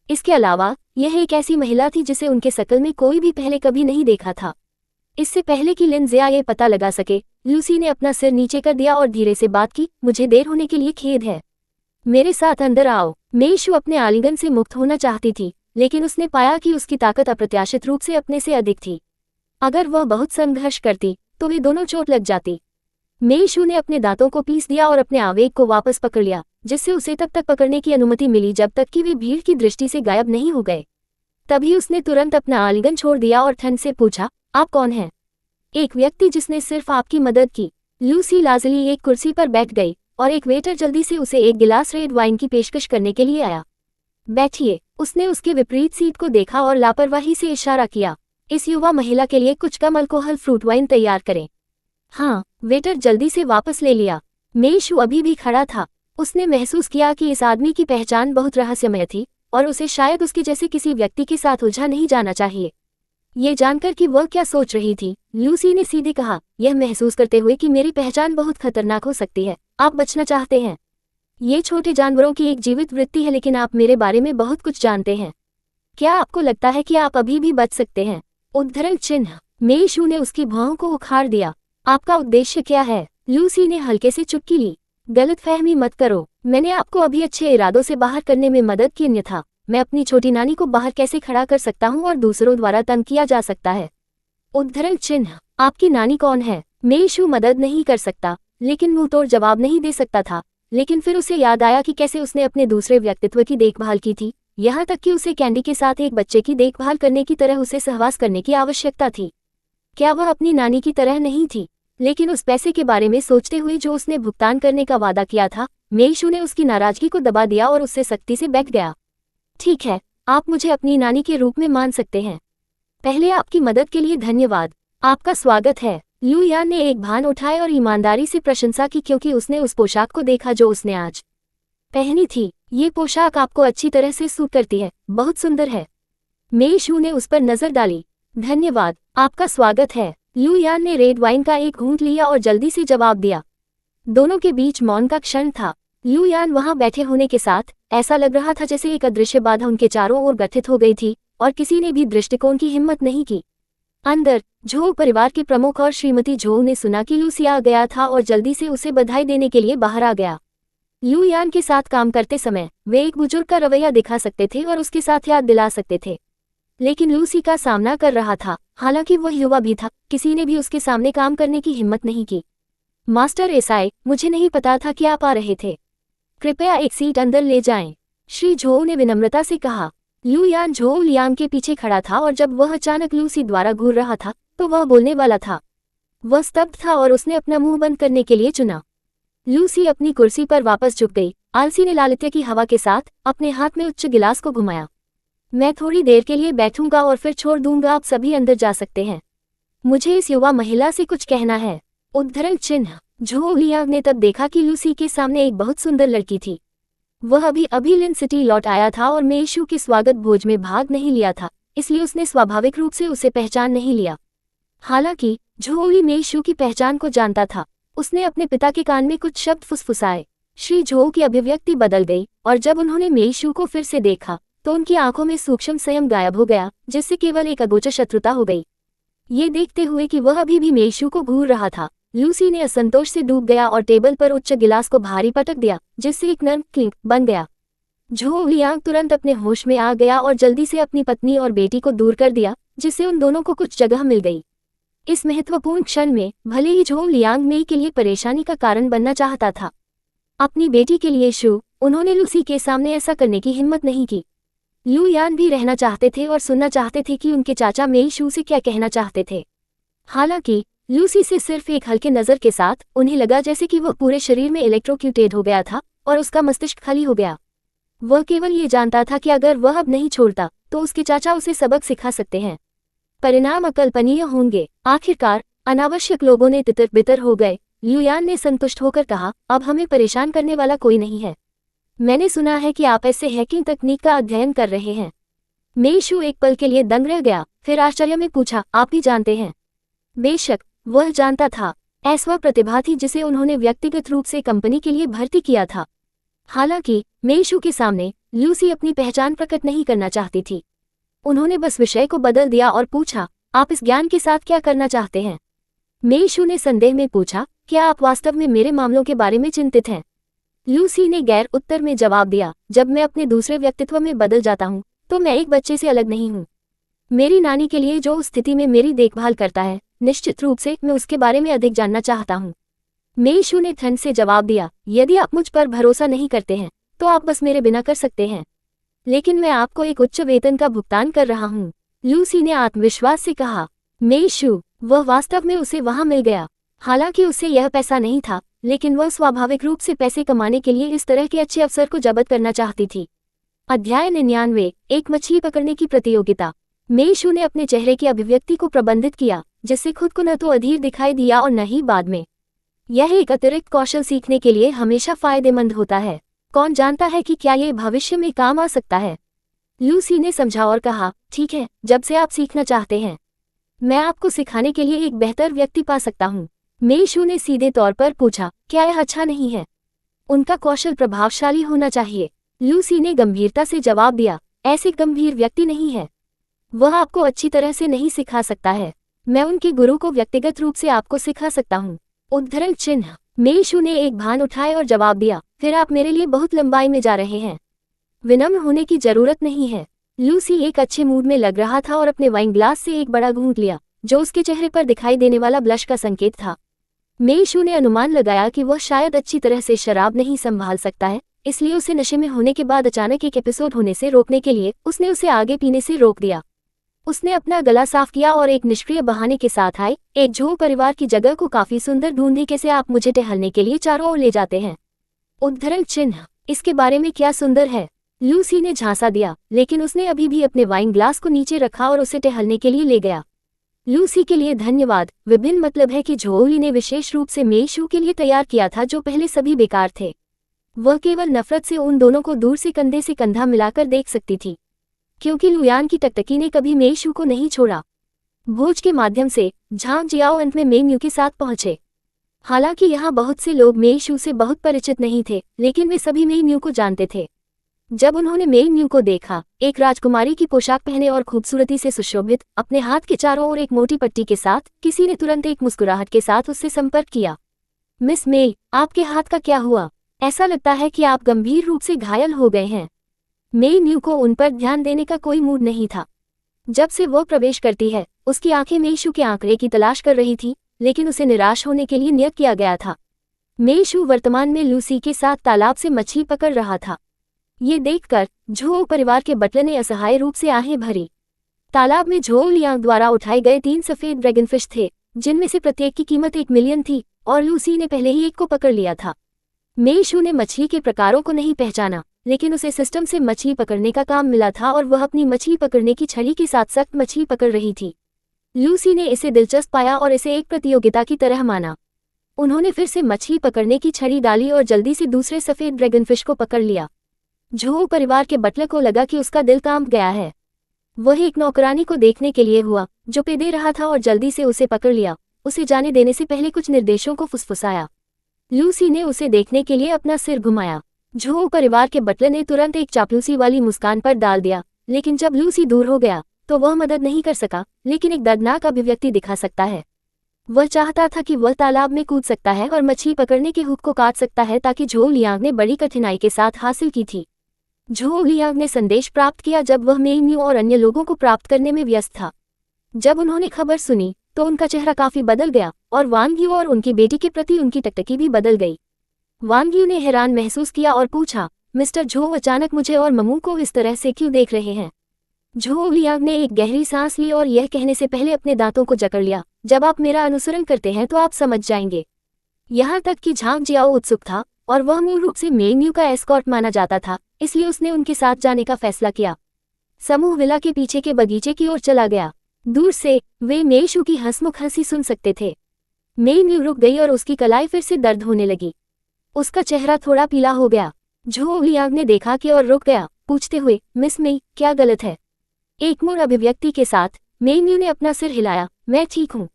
इसके अलावा यह एक ऐसी महिला थी जिसे उनके शकल में कोई भी पहले कभी नहीं देखा था। इससे पहले कि लिनजिया ये पता लगा सके, लूसी ने अपना सिर नीचे कर दिया और धीरे से बात की, मुझे देर होने के लिए खेद है, मेरे साथ अंदर आओ। मेई शू अपने आलिंगन से मुक्त होना चाहती थी, लेकिन उसने पाया कि उसकी ताकत अप्रत्याशित रूप से अपने से अधिक थी। अगर वह बहुत संघर्ष करती तो वे दोनों चोट लग जाती। मेई शू ने अपने दांतों को पीस दिया और अपने आवेग को वापस पकड़ लिया, जिससे उसे तब तक पकड़ने की अनुमति मिली जब तक कि वे भीड़ की दृष्टि से गायब नहीं हो गए। तभी उसने तुरंत अपना आलिंगन छोड़ दिया और ठंड से पूछा, आप कौन हैं? एक व्यक्ति जिसने सिर्फ आपकी मदद की। लूसी लाजली एक कुर्सी पर बैठ गई और एक वेटर जल्दी से उसे एक गिलास रेड वाइन की पेशकश करने के लिए आया। बैठिए। उसने उसके विपरीत सीट को देखा और लापरवाही से इशारा किया, इस युवा महिला के लिए कुछ कम अल्कोहल फ्रूट वाइन तैयार करें। हाँ, वेटर जल्दी से वापस ले लिया। मेई शू अभी भी खड़ा था। उसने महसूस किया कि इस आदमी की पहचान बहुत रहस्यमय थी और उसे शायद उसके जैसे किसी व्यक्ति के साथ उलझा नहीं जाना चाहिए। ये जानकर कि वह क्या सोच रही थी, लूसी ने सीधे कहा, यह महसूस करते हुए कि मेरी पहचान बहुत खतरनाक हो सकती है, आप बचना चाहते हैं। ये छोटे जानवरों की एक जीवित वृत्ति है, लेकिन आप मेरे बारे में बहुत कुछ जानते हैं। क्या आपको लगता है कि आप अभी भी बच सकते हैं? उद्धरण चिन्ह, मेई शू ने उसकी भौं को उखाड़ दिया। आपका उद्देश्य क्या है? लूसी ने हल्के से चुटकी ली। गलतफहमी मत करो, मैंने आपको अभी अच्छे इरादों से बाहर करने में मदद की, अन्यथा मैं अपनी छोटी नानी को बाहर कैसे खड़ा कर सकता हूँ और दूसरों द्वारा तंग किया जा सकता है। उद्धरण चिन्ह, आपकी नानी कौन है? मेई शू मदद नहीं कर सकता, लेकिन मुंह तोड़ जवाब नहीं दे सकता था। लेकिन फिर उसे याद आया कि कैसे उसने अपने दूसरे व्यक्तित्व की देखभाल की थी, यहाँ तक कि उसे कैंडी के साथ एक बच्चे की देखभाल करने की तरह उसे सहवास करने की आवश्यकता थी। क्या वह अपनी नानी की तरह नहीं थी? लेकिन उस पैसे के बारे में सोचते हुए जो उसने भुगतान करने का वादा किया था, मेई शू ने उसकी नाराजगी को दबा दिया और उससे सख्ती से बैठ गया। ठीक है, आप मुझे अपनी नानी के रूप में मान सकते हैं। पहले आपकी मदद के लिए धन्यवाद। आपका स्वागत है। लू यान ने एक भान उठाए और ईमानदारी से प्रशंसा की, क्योंकि उसने उस पोशाक को देखा जो उसने आज पहनी थी। ये पोशाक आपको अच्छी तरह से सूट करती है, बहुत सुंदर है। मेई शू ने उस पर नजर डाली। धन्यवाद, आपका स्वागत है। लू यान ने रेड वाइन का एक घूंट लिया और जल्दी से जवाब दिया। दोनों के बीच मौन का क्षण था। लू यान वहां बैठे होने के साथ ऐसा लग रहा था जैसे एक अदृश्य बाधा उनके चारों ओर गठित हो गई थी और किसी ने भी दृष्टिकोण की हिम्मत नहीं की। अंदर झोउ परिवार के प्रमुख और श्रीमती झोउ ने सुना कि लूसी आ गया था और जल्दी से उसे बधाई देने के लिए बाहर आ गया। लू यान के साथ काम करते समय वे एक बुजुर्ग का रवैया दिखा सकते थे और उसके साथ याद दिला सकते थे। लेकिन लूसी का सामना कर रहा था। हालांकि वह युवा भी था, किसी ने भी उसके सामने काम करने की हिम्मत नहीं की। मास्टर एसआई, मुझे नहीं पता था कि आप आ रहे थे। कृपया एक सीट अंदर ले जाएं, श्री झोउ ने विनम्रता से कहा। लू यान झोउ लियांग के पीछे खड़ा था और जब वह अचानक लूसी द्वारा घूर रहा था तो वह बोलने वाला था। वह स्तब्ध था और उसने अपना मुंह बंद करने के लिए चुना। लूसी अपनी कुर्सी पर वापस झुक गई। आलसी ने लालित्य की हवा के साथ अपने हाथ में उच्च गिलास को घुमाया। मैं थोड़ी देर के लिए बैठूंगा और फिर छोड़ दूंगा, आप सभी अंदर जा सकते हैं। मुझे इस युवा महिला से कुछ कहना है। उद्धरण चिन्ह। झोउ लियांग ने तब देखा कि लूसी के सामने एक बहुत सुंदर लड़की थी। वह अभी लिन सिटी लौट आया था और मेइशू के स्वागत भोज में भाग नहीं लिया था, इसलिए उसने स्वाभाविक रूप से उसे पहचान नहीं लिया। हालांकि झोउ ही मेइशू की पहचान को जानता था। उसने अपने पिता के कान में कुछ शब्द फुसफुसाए। श्री झोउ की अभिव्यक्ति बदल गई और जब उन्होंने मेइशू को फिर से देखा तो उनकी आंखों में सूक्ष्म संयम गायब हो गया, जिससे केवल एक अगोचर शत्रुता हो गई। ये देखते हुए कि वह अभी भी मेइशू को घूर रहा था, लूसी ने असंतोष से डूब गया और टेबल पर उच्च गिलास को भारी पटक दिया, जिससे एक नर्म क्लिंक बन गया। झोउ लियांग तुरंत अपने होश में आ गया और जल्दी से अपनी पत्नी और बेटी को दूर कर दिया, जिससे उन दोनों को कुछ जगह मिल गई। इस महत्वपूर्ण क्षण में भले ही झोउ लियांग मेई के लिए परेशानी का कारण बनना चाहता था, अपनी बेटी के लिए उन्होंने लूसी के सामने ऐसा करने की हिम्मत नहीं की। लू यान भी रहना चाहते थे और सुनना चाहते थे कि उनके चाचा मेइशू से क्या कहना चाहते थे। हालांकि लूसी से सिर्फ एक हल्के नज़र के साथ उन्हें लगा जैसे कि वह पूरे शरीर में इलेक्ट्रोक्यूटेड हो गया था और उसका मस्तिष्क खाली हो गया। वह केवल ये जानता था कि अगर वह अब नहीं छोड़ता तो उसके चाचा उसे सबक सिखा सकते हैं। परिणाम अकल्पनीय होंगे। आखिरकार अनावश्यक लोगों ने तितर बितर हो गए। लू यान ने संतुष्ट होकर कहा, अब हमें परेशान करने वाला कोई नहीं है। मैंने सुना है कि आप ऐसे हैकिंग तकनीक का अध्ययन कर रहे हैं। मेइशू एक पल के लिए दंग रह गया, फिर आश्चर्य में पूछा, आप भी जानते हैं? बेशक, वह जानता था। ऐसा प्रतिभा थी जिसे उन्होंने व्यक्तिगत रूप से कंपनी के लिए भर्ती किया था। हालांकि मेइशू के सामने लूसी अपनी पहचान प्रकट नहीं करना चाहती थी। उन्होंने बस विषय को बदल दिया और पूछा, आप इस ज्ञान के साथ क्या करना चाहते हैं? मेइशू ने संदेह में पूछा, क्या आप वास्तव में मेरे मामलों के बारे में चिंतित हैं? लूसी ने गैर उत्तर में जवाब दिया, जब मैं अपने दूसरे व्यक्तित्व में बदल जाता हूँ तो मैं एक बच्चे से अलग नहीं हूँ। मेरी नानी के लिए जो उस स्थिति में मेरी देखभाल करता है, निश्चित रूप से मैं उसके बारे में अधिक जानना चाहता हूँ। मेइशू ने ठंड से जवाब दिया, यदि आप मुझ पर भरोसा नहीं करते हैं तो आप बस मेरे बिना कर सकते हैं, लेकिन मैं आपको एक उच्च वेतन का भुगतान कर रहा हूँ। लूसी ने आत्मविश्वास से कहा। मेइशू, वह वास्तव में उसे वहां मिल गया। हालांकि उसे यह पैसा नहीं था, लेकिन वह स्वाभाविक रूप से पैसे कमाने के लिए इस तरह के अच्छे अवसर को जब्त करना चाहती थी। अध्याय 99, एक मछली पकड़ने की प्रतियोगिता। मेइशू ने अपने चेहरे की अभिव्यक्ति को प्रबंधित किया, जिससे खुद को न तो अधीर दिखाई दिया और न ही बाद में। यह एक अतिरिक्त कौशल सीखने के लिए हमेशा फायदेमंद होता है। कौन जानता है कि क्या यह भविष्य में काम आ सकता है? लूसी ने समझा और कहा, ठीक है, जब से आप सीखना चाहते हैं मैं आपको सिखाने के लिए एक बेहतर व्यक्ति पा सकता हूँ। मेइशू ने सीधे तौर पर पूछा, क्या यह अच्छा नहीं है? उनका कौशल प्रभावशाली होना चाहिए। लूसी ने गंभीरता से जवाब दिया, ऐसे गंभीर व्यक्ति नहीं है। वह आपको अच्छी तरह से नहीं सिखा सकता है। मैं उनके गुरु को व्यक्तिगत रूप से आपको सिखा सकता हूँ। उद्धरण चिन्ह। मेइशू ने एक भान उठाए और जवाब दिया, फिर आप मेरे लिए बहुत लंबाई में जा रहे हैं। विनम्र होने की जरूरत नहीं है। लूसी एक अच्छे मूड में लग रहा था और अपने वाइन ग्लास से एक बड़ा घूंट लिया, जो उसके चेहरे पर दिखाई देने वाला ब्लश का संकेत था। मेइशू ने अनुमान लगाया कि वह शायद अच्छी तरह से शराब नहीं संभाल सकता है, इसलिए उसे नशे में होने के बाद अचानक एक एपिसोड होने से रोकने के लिए उसने उसे आगे पीने से रोक दिया। उसने अपना गला साफ किया और एक निष्क्रिय बहाने के साथ आए, एक झोउ परिवार की जगह को काफी सुंदर ढूंढने कैसे आप मुझे टहलने के लिए चारों ओर ले जाते हैं। उद्धरण चिन्ह। इसके बारे में क्या सुंदर है? लूसी ने झांसा दिया, लेकिन उसने अभी भी अपने वाइन ग्लास को नीचे रखा और उसे टहलने के लिए ले गया। लूसी के लिए धन्यवाद। विभिन्न मतलब है कि झोउली ने विशेष रूप से मेइशू के लिए तैयार किया था, जो पहले सभी बेकार थे। वह केवल नफरत से उन दोनों को दूर से कंधे से कंधा मिलाकर देख सकती थी, क्योंकि लुयान की टकटकी ने कभी मेइशू को नहीं छोड़ा। भोज के माध्यम से झांग जियाओ अंत में मेइम्यू के साथ पहुंचे। हालांकि यहाँ बहुत से लोग मेइशू से बहुत परिचित नहीं थे, लेकिन वे सभी मेइम्यू को जानते थे। जब उन्होंने मेइम्यू को देखा, एक राजकुमारी की पोशाक पहने और खूबसूरती से सुशोभित, अपने हाथ के चारों ओर एक मोटी पट्टी के साथ, किसी ने तुरंत एक मुस्कुराहट के साथ उससे संपर्क किया। मिस मेई, आपके हाथ का क्या हुआ? ऐसा लगता है कि आप गंभीर रूप से घायल हो गए हैं। मेइम्यू को उन पर ध्यान देने का कोई मूड नहीं था। जब से वो प्रवेश करती है, उसकी आंखें मेइशू के आंकड़े की तलाश कर रही थी, लेकिन उसे निराश होने के लिए नियत किया गया था। मेइशू वर्तमान में लूसी के साथ तालाब से मछली पकड़ रहा था। ये देखकर झोउ परिवार के बटलर ने असहाय रूप से आहें भरी। तालाब में झोउ लियांग द्वारा उठाए गए 3 सफेद ड्रैगनफिश थे, जिनमें से प्रत्येक की कीमत 1 मिलियन थी, और लूसी ने पहले ही एक को पकड़ लिया था। मेइशू ने मछली के प्रकारों को नहीं पहचाना, लेकिन उसे सिस्टम से मछली पकड़ने का काम मिला था और वह अपनी मछली पकड़ने की छड़ी के साथ सख्त मछली पकड़ रही थी। लूसी ने इसे दिलचस्प पाया और इसे एक प्रतियोगिता की तरह माना। उन्होंने फिर से मछली पकड़ने की छड़ी डाली और जल्दी से दूसरे सफेद ड्रैगनफिश को पकड़ लिया। झोउ परिवार के बटलर को लगा कि उसका दिल कांप गया है। वह एक नौकरानी को देखने के लिए हुआ, जो पे दे रहा था, और जल्दी से उसे पकड़ लिया। उसे जाने देने से पहले कुछ निर्देशों को फुसफुसाया। लूसी ने उसे देखने के लिए अपना सिर घुमाया। झोउ परिवार के बटलर ने तुरंत एक चापलूसी वाली मुस्कान पर डाल दिया, लेकिन जब लूसी दूर हो गया तो वह मदद नहीं कर सका, लेकिन एक दर्दनाक अभिव्यक्ति दिखा सकता है। वह चाहता था कि वह तालाब में कूद सकता है और मछली पकड़ने के हुक को काट सकता है, ताकि झोउ लियांग ने बड़ी कठिनाई के साथ हासिल की थी। झोउ लियांग ने संदेश प्राप्त किया जब वह मेइम्यू और अन्य लोगों को प्राप्त करने में व्यस्त था। जब उन्होंने खबर सुनी तो उनका चेहरा काफी बदल गया, और वांग यू और उनकी बेटी के प्रति उनकी टकटकी भी बदल गई। वांग यू ने हैरान महसूस किया और पूछा, मिस्टर झोउ अचानक मुझे और ममू को इस तरह से क्यों देख रहे हैं? झोउ लियांग ने एक गहरी सांस ली और यह कहने से पहले अपने दांतों को जकड़ लिया, जब आप मेरा अनुसरण करते हैं तो आप समझ जाएंगे। यहाँ तक कि झांग जियाओ उत्सुक था, और वह मूल रूप से मेइम्यू का एस्कॉर्ट माना जाता था, इसलिए उसने उनके साथ जाने का फैसला किया। समूह विला के पीछे के बगीचे की ओर चला गया। दूर से वे मेइशू की हंसमुख हंसी सुन सकते थे। मेइम्यू रुक गई और उसकी कलाई फिर से दर्द होने लगी। उसका चेहरा थोड़ा पीला हो गया। झोउ लियांग ने देखा कि और रुक गया, पूछते हुए, मिस मेई, क्या गलत है? एक मूड अभिव्यक्ति के साथ मेइम्यू ने अपना सिर हिलाया। मैं ठीक हूँ।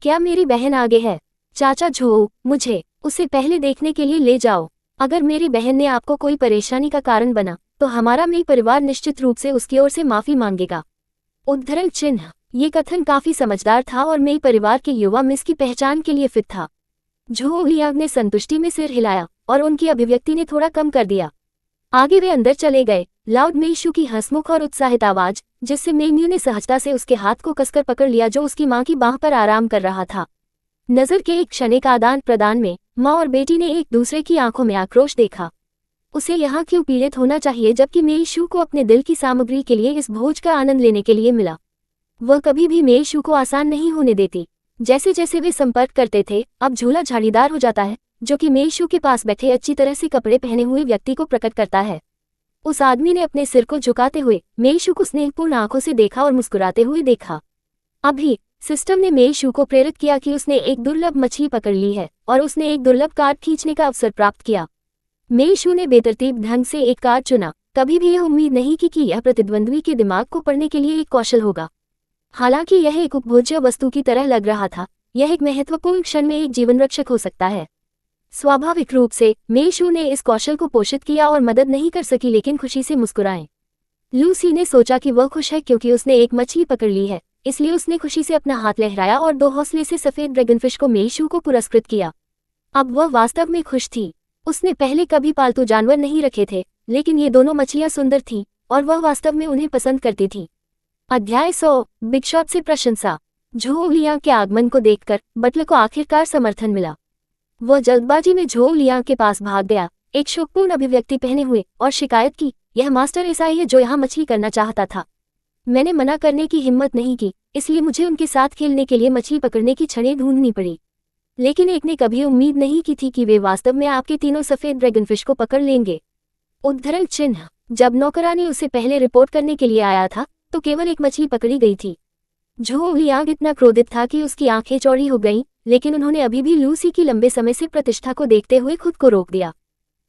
क्या मेरी बहन आगे है? चाचा झोउ, मुझे उसे पहले देखने के लिए ले जाओ। अगर मेरी बहन ने आपको कोई परेशानी का कारण बना तो हमारा मेई परिवार निश्चित रूप से उसकी ओर से माफी मांगेगा। उद्धरण चिन्ह। ये कथन काफी समझदार था और मेई परिवार के युवा मिस की पहचान के लिए फिट था। झोउ लियांग ने संतुष्टि में सिर हिलाया और उनकी अभिव्यक्ति ने थोड़ा कम कर दिया। आगे वे अंदर चले गए। लाउड मेइशू की हंसमुख और उत्साहित आवाज, जिससे मेइम्यू ने सहजता से उसके हाथ को कसकर पकड़ लिया, जो उसकी मां की बाह पर आराम कर रहा था। नजर के एक क्षणिक आदान प्रदान में मां और बेटी ने एक दूसरे की आंखों में आक्रोश देखा। उसे यहाँ क्यों पीड़ित होना चाहिए, जबकि मेइशू को अपने दिल की सामग्री के लिए इस भोज का आनंद लेने के लिए मिला। वह कभी भी मेइशू को आसान नहीं होने देती। जैसे जैसे वे संपर्क करते थे, अब झूला झाड़ीदार हो जाता है, जो कि मेइशू के पास बैठे अच्छी तरह से कपड़े पहने हुए व्यक्ति को प्रकट करता है। उस आदमी ने अपने सिर को झुकाते हुए मेइशू को स्नेहपूर्ण आंखों से देखा और मुस्कुराते हुए देखा। अभी सिस्टम ने मेइशू को प्रेरित किया कि उसने एक दुर्लभ मछली पकड़ ली है और उसने एक दुर्लभ कार्ड खींचने का अवसर प्राप्त किया। मेइशू ने बेतरतीब ढंग से एक कार्ड चुना। कभी भी यह उम्मीद नहीं की कि यह प्रतिद्वंद्वी के दिमाग को पढ़ने के लिए एक कौशल होगा। हालांकि यह एक उपभोज्य वस्तु की तरह लग रहा था, यह एक महत्वपूर्ण क्षण में एक जीवनरक्षक हो सकता है। स्वाभाविक रूप से मेइशू ने इस कौशल को पोषित किया और मदद नहीं कर सकी, लेकिन खुशी से मुस्कुराए। लूसी ने सोचा कि वह खुश है क्योंकि उसने एक मछली पकड़ ली है, इसलिए उसने खुशी से अपना हाथ लहराया और 2 हौसले से सफेद ड्रैगनफिश को मेइशू को पुरस्कृत किया। अब वह वास्तव में खुश थी। उसने पहले कभी पालतू जानवर नहीं रखे थे, लेकिन ये दोनों मछलियां सुंदर थीं और वह वास्तव में उन्हें पसंद करती थी। अध्याय 100। बिग शॉट से प्रशंसा। झोउ लियांग के आगमन को देखकर बटलर को आखिरकार समर्थन मिला। वह जल्दबाजी में झोउ लियांग के पास भाग गया, एक शोकपूर्ण अभिव्यक्ति पहने हुए, और शिकायत की, यह मास्टर एसआई है जो यहाँ मछली करना चाहता था। मैंने मना करने की हिम्मत नहीं की, इसलिए मुझे उनके साथ खेलने के लिए मछली पकड़ने की छड़ें ढूंढनी पड़ी। लेकिन एक ने कभी उम्मीद नहीं की थी कि वे वास्तव में आपके तीनों सफेद ड्रैगनफिश को पकड़ लेंगे। उद्धरण चिन्ह। जब नौकरानी उसे पहले रिपोर्ट करने के लिए आया था तो केवल एक मछली पकड़ी गई थी। झोउ लियांग इतना क्रोधित था कि उसकी आंखें चौड़ी हो गईं, लेकिन उन्होंने अभी भी लूसी की लंबे समय से प्रतिष्ठा को देखते हुए खुद को रोक दिया।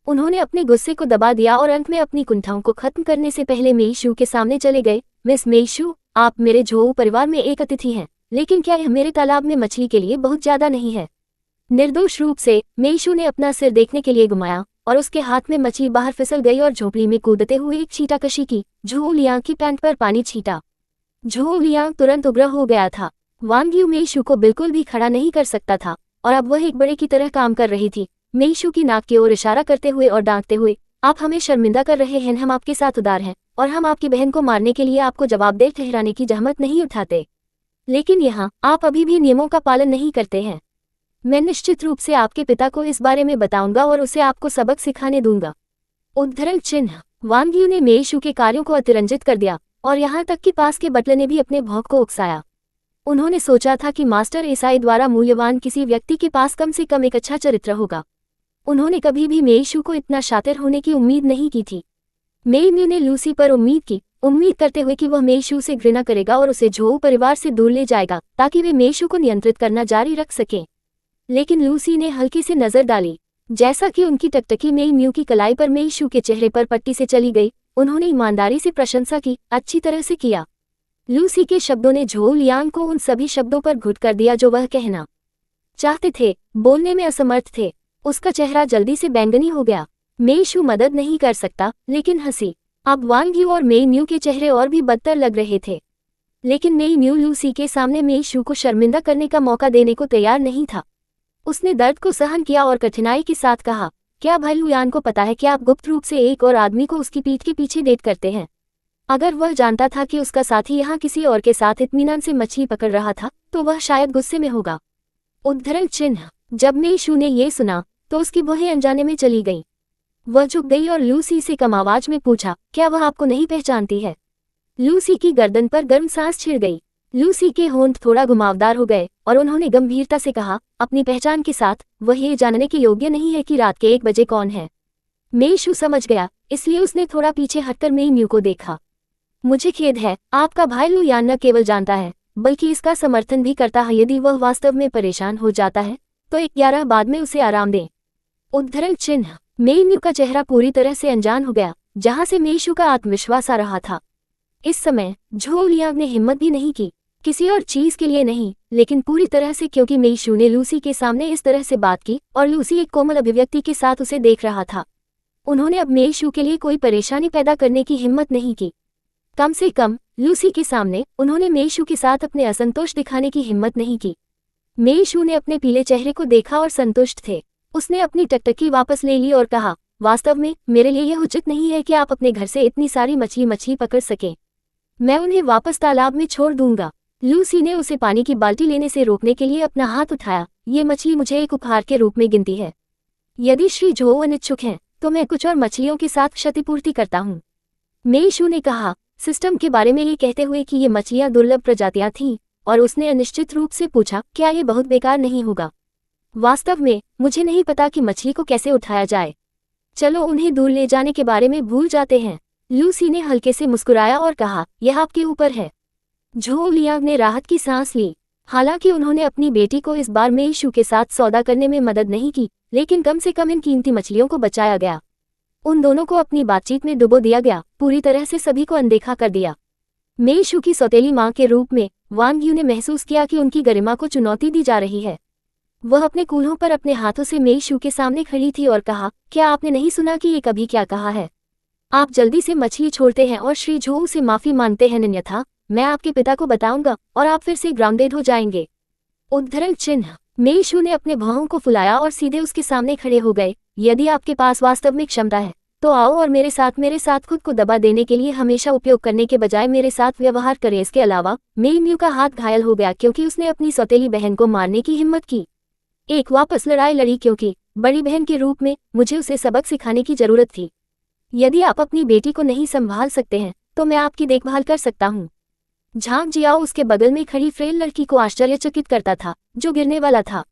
उन्होंने अपने गुस्से को दबा दिया और अंत में अपनी कुंठाओं को खत्म करने से पहले मेइशू के सामने चले गए। मिस मेइशू, आप मेरे झोउ परिवार में एक अतिथि हैं, लेकिन क्या यह मेरे तालाब में मछली के लिए बहुत ज्यादा नहीं है? निर्दोष रूप से मेइशू ने अपना सिर देखने के लिए घुमाया और उसके हाथ में मछली बाहर फिसल गई और झोपड़ी में कूदते हुए एक छींटाकशी की। झोउ लियांग की पैंट पर पानी छींटा। झोउ लियांग तुरंत उग्र हो गया था। वांग यू मेइशू को बिल्कुल भी खड़ा नहीं कर सकता था और अब वह एक बड़े की तरह काम कर रही थी। मेइशू की नाक की ओर इशारा करते हुए और डांटते हुए, आप हमें शर्मिंदा कर रहे हैं। हम आपके साथ उदार हैं और हम आपकी बहन को मारने के लिए आपको जवाबदेह ठहराने की जहमत नहीं उठाते, लेकिन यहाँ आप अभी भी नियमों का पालन नहीं करते हैं। मैं निश्चित रूप से आपके पिता को इस बारे में बताऊंगा और उसे आपको सबक सिखाने दूंगा। उद्धरण चिन्ह। वांग यू ने मेइशू के कार्यों को अतिरंजित कर दिया और यहाँ तक कि पास के बटलर ने भी अपने भौंक को उकसाया। उन्होंने सोचा था कि मास्टर ईसाई द्वारा मूल्यवान किसी व्यक्ति के पास कम से कम एक अच्छा चरित्र होगा। उन्होंने कभी भी मेइशू को इतना शातिर होने की उम्मीद नहीं की थी। मेइ म्यू ने लूसी पर उम्मीद की, उम्मीद करते हुए कि वह मेइशू से घृणा करेगा और उसे झोउ परिवार से दूर ले जाएगा ताकि वे मेइशू को नियंत्रित करना जारी रख सकें। लेकिन लूसी ने हल्की से नजर डाली। जैसा कि उनकी टकटकी मेइ म्यू की कलाई पर मेइशू के चेहरे पर पट्टी से चली गई, उन्होंने ईमानदारी से प्रशंसा की, अच्छी तरह से किया। लूसी के शब्दों ने झोउ लियांग को उन सभी शब्दों पर घुट कर दिया जो वह कहना चाहते थे, बोलने में असमर्थ थे। उसका चेहरा जल्दी से बैंगनी हो गया। मेइशू मदद नहीं कर सकता, लेकिन हंसी। अब वांग यू और मेइ म्यू के चेहरे और भी बदतर लग रहे थे, लेकिन मेइ म्यू लूसी के सामने मेइशू को शर्मिंदा करने का मौका देने को तैयार नहीं था। उसने दर्द को सहन किया और कठिनाई के साथ कहा, क्या भाई लुयान को पता है कि आप गुप्त रूप से एक और आदमी को उसकी पीठ के पीछे डेट करते हैं? अगर वह जानता था कि उसका साथी यहाँ किसी और के साथ इत्मीनान से मछली पकड़ रहा था, तो वह शायद गुस्से में होगा। उद्धरण चिन्ह। जब मेइशू ने ये सुना तो उसकी भौहें अनजाने में चली गईं। वह झुक गई और लूसी से कम आवाज में पूछा, क्या वह आपको नहीं पहचानती है? लूसी की गर्दन पर गर्म सांस छिड़ गई। लूसी के होंठ थोड़ा घुमावदार हो गए और उन्होंने गंभीरता से कहा, अपनी पहचान के साथ वह ये जानने के योग्य नहीं है कि रात के 1 बजे कौन है। मेइशू समझ गया, इसलिए उसने थोड़ा पीछे हटकर मेइ म्यू को देखा। मुझे खेद है, आपका भाई लुयान न केवल जानता है बल्कि इसका समर्थन भी करता है। यदि वह वास्तव में परेशान हो जाता है तो 11 बाद में उसे आराम दें। उद्धरण चिन्ह। मेइ म्यू का चेहरा पूरी तरह से अनजान हो गया, जहां से मेइशू का आत्मविश्वास आ रहा था। इस समय झोउ लियांग ने हिम्मत भी नहीं की, किसी और चीज के लिए नहीं, लेकिन पूरी तरह से क्योंकि मेइशू ने लूसी के सामने इस तरह से बात की और लूसी एक कोमल अभिव्यक्ति के साथ उसे देख रहा था। उन्होंने अब मेइशू के लिए कोई परेशानी पैदा करने की हिम्मत नहीं की। कम से कम लूसी के सामने उन्होंने मेइशू के साथ अपने असंतोष दिखाने की हिम्मत नहीं की। मेइशू ने अपने पीले चेहरे को देखा और संतुष्ट थे। उसने अपनी टकटकी वापस ले ली और कहा, वास्तव में मेरे लिए यह उचित नहीं है कि आप अपने घर से इतनी सारी मछली पकड़ सकें। मैं उन्हें वापस तालाब में छोड़ दूंगा। लूसी ने उसे पानी की बाल्टी लेने से रोकने के लिए अपना हाथ उठाया। ये मछली मुझे एक उपहार के रूप में गिनती है। यदि श्री झोउ अनिच्छुक हैं तो मैं कुछ और मछलियों के साथ क्षतिपूर्ति करता हूँ। मेइशू ने कहा, सिस्टम के बारे में ये कहते हुए कि ये मछलियाँ दुर्लभ प्रजातियाँ थीं, और उसने अनिश्चित रूप से पूछा, क्या ये बहुत बेकार नहीं होगा? वास्तव में मुझे नहीं पता कि मछली को कैसे उठाया जाए। चलो उन्हें दूर ले जाने के बारे में भूल जाते हैं। लूसी ने हल्के से मुस्कुराया और कहा, यह आपके ऊपर है। झोउ लियांग ने राहत की सांस ली। हालांकि उन्होंने अपनी बेटी को इस बार मेइशू के साथ सौदा करने में मदद नहीं की, लेकिन कम से कम इन कीमती मछलियों को बचाया गया। उन दोनों को अपनी बातचीत में डुबो दिया गया, पूरी तरह से सभी को अनदेखा कर दिया। मेइशू की सौतेली मां के रूप में वांग यू ने महसूस किया कि उनकी गरिमा को चुनौती दी जा रही है। वह अपने कूल्हों पर अपने हाथों से मेइशू के सामने खड़ी थी और कहा, क्या आपने नहीं सुना कि ये कभी क्या कहा है? आप जल्दी से मछली छोड़ते हैं और श्री झोउ से माफी मांगते हैं, अन्यथा मैं आपके पिता को बताऊंगा और आप फिर से ग्राउंडेड हो जाएंगे। उद्धरण चिन्ह। मेइशू ने अपने भौहों को फुलाया और सीधे उसके सामने खड़े हो गए। यदि आपके पास वास्तव में क्षमता है तो आओ और मेरे साथ खुद को दबा देने के लिए हमेशा उपयोग करने के बजाय मेरे साथ व्यवहार करें। इसके अलावा मेइ म्यू का हाथ घायल हो गया क्योंकि उसने अपनी सौतेली बहन को मारने की हिम्मत की। एक वापस लड़ाई लड़ी क्योंकि बड़ी बहन के रूप में मुझे उसे सबक सिखाने की जरूरत थी। यदि आप अपनी बेटी को नहीं संभाल सकते हैं तो मैं आपकी देखभाल कर सकता हूँ। झांग जियाओ उसके बगल में खड़ी फ्रेल लड़की को आश्चर्यचकित करता था जो गिरने वाला था।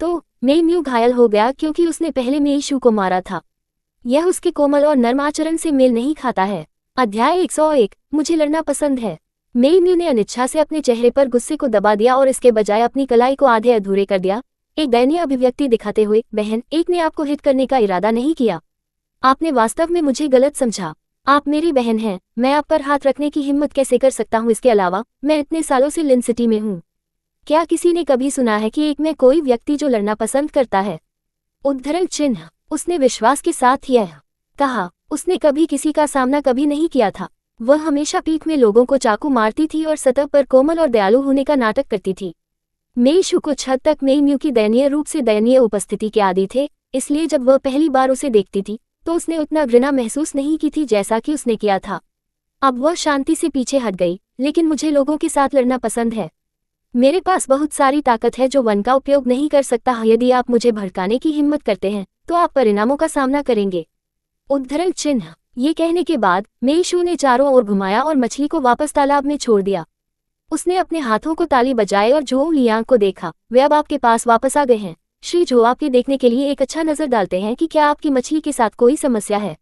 तो मेइ म्यू घायल हो गया क्योंकि उसने पहले मेइशू को मारा था। यह उसके कोमल और नर्म आचरण से मेल नहीं खाता है। अध्याय 101। मुझे लड़ना पसंद है। मेइ म्यू ने अनिच्छा से अपने चेहरे पर गुस्से को दबा दिया और इसके बजाय अपनी कलाई को आधे अधूरे कर दिया, एक दयनीय अभिव्यक्ति दिखाते हुए, बहन, एक ने आपको हित करने का इरादा नहीं किया। आपने वास्तव में मुझे गलत समझा। आप मेरी बहन हैं, मैं आप पर हाथ रखने की हिम्मत कैसे कर सकता हूँ? इसके अलावा मैं इतने सालों से लिन सिटी में हूँ। क्या किसी ने कभी सुना है कि एक में कोई व्यक्ति जो लड़ना पसंद करता है? उद्धरण चिन्ह। उसने विश्वास के साथ यह कहा। उसने कभी किसी का सामना कभी नहीं किया था। वह हमेशा पीठ में लोगों को चाकू मारती थी और सतह पर कोमल और दयालु होने का नाटक करती थी। मेइशू कुछ हद तक मेइ म्यू की दयनीय रूप से दयनीय उपस्थिति के आदी थे, इसलिए जब वह पहली बार उसे देखती थी तो उसने उतना घृणा महसूस नहीं की थी जैसा कि उसने किया था। अब वह शांति से पीछे हट गई, लेकिन मुझे लोगों के साथ लड़ना पसंद है। मेरे पास बहुत सारी ताकत है जो वन का उपयोग नहीं कर सकता। यदि आप मुझे भड़काने की हिम्मत करते हैं तो आप परिणामों का सामना करेंगे। उद्धरण चिन्ह। ये कहने के बाद मेई शू ने चारों ओर घुमाया और मछली को वापस तालाब में छोड़ दिया। उसने अपने हाथों को ताली बजाए और झोउ लियांग को देखा। वे अब आपके पास वापस आ गए हैं। श्री झो आपके देखने के लिए एक अच्छा नजर डालते हैं कि क्या आपकी मछली के साथ कोई समस्या है।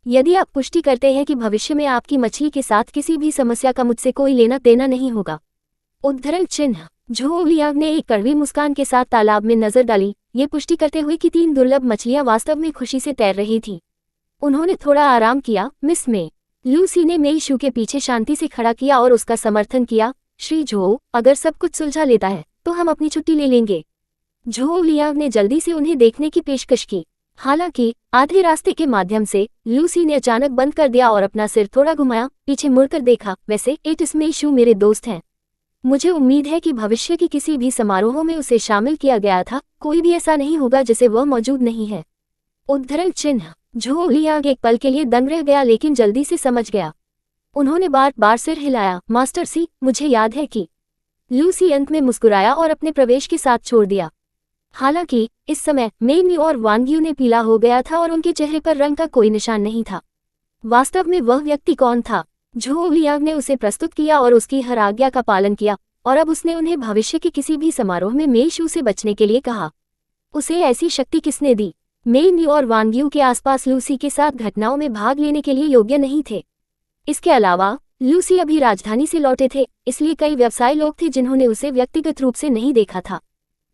यदि आप पुष्टि करते हैं कि भविष्य में आपकी मछली के साथ किसी भी समस्या का मुझसे कोई लेना देना नहीं होगा। उद्धरण चिन्ह। झोउ लियांग ने एक कड़वी मुस्कान के साथ तालाब में नजर डाली, ये पुष्टि करते हुए कि 3 दुर्लभ मछलियां वास्तव में खुशी से तैर रही थीं। उन्होंने थोड़ा आराम किया। मिस मे लूसी ने मेई शू के पीछे शांति से खड़ा किया और उसका समर्थन किया। श्री झोउ, अगर सब कुछ सुलझा लेता है तो हम अपनी छुट्टी ले लेंगे। झोउ लियांग ने जल्दी से उन्हें देखने की पेशकश की। हालांकि आधे रास्ते के माध्यम से लूसी ने अचानक बंद कर दिया और अपना सिर थोड़ा घुमाया, पीछे मुड़कर देखा। वैसे एटिस मेई शू मेरे दोस्त हैं। मुझे उम्मीद है कि भविष्य की किसी भी समारोह में उसे शामिल किया गया था। कोई भी ऐसा नहीं होगा जिसे वह मौजूद नहीं है। उद्धरण चिन्ह। झोउ लियांग एक पल के लिए दंग रह गया, लेकिन जल्दी से समझ गया। उन्होंने बार बार सिर हिलाया। मास्टर सी, मुझे याद है कि लूसी अंत में मुस्कुराया और अपने प्रवेश के साथ छोड़ दिया। हालांकि इस समय मेई म्यू और वांग यू ने पीला हो गया था और उनके चेहरे पर रंग का कोई निशान नहीं था। वास्तव में वह व्यक्ति कौन था? झोउ लियांग ने उसे प्रस्तुत किया और उसकी हर आज्ञा का पालन किया, और अब उसने उन्हें भविष्य के किसी भी समारोह में मेई शू से बचने के लिए कहा। उसे ऐसी शक्ति किसने दी? मेई म्यू और वांग यू के आसपास लूसी के साथ घटनाओं में भाग लेने के लिए योग्य नहीं थे। इसके अलावा लूसी अभी राजधानी से लौटे थे, इसलिए कई व्यवसायी लोग थे जिन्होंने उसे व्यक्तिगत रूप से नहीं देखा था।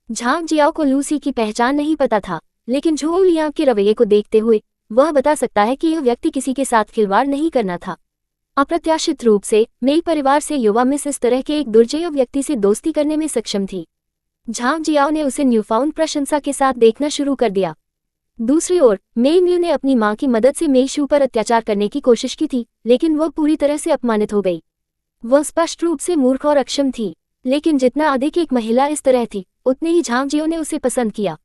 झांग जियाओ को लूसी की पहचान नहीं पता था, लेकिन झोउ लियांग के रवैये को देखते हुए वह बता सकता है कि यह व्यक्ति किसी के साथ खिलवाड़ नहीं करना था। अप्रत्याशित रूप से मेई परिवार से युवा मिस इस तरह के एक दुर्जय व्यक्ति से दोस्ती करने में सक्षम थी। झांग जियाओ ने उसे न्यूफाउंड प्रशंसा के साथ देखना शुरू कर दिया। दूसरी ओर मेई म्यू ने अपनी मां की मदद से मेई शू पर अत्याचार करने की कोशिश की थी, लेकिन वह पूरी तरह से अपमानित हो गई। वह स्पष्ट रूप से मूर्ख और अक्षम थी, लेकिन जितना अधिक एक महिला इस तरह थी, उतने ही झांग जियाओ ने उसे पसंद किया।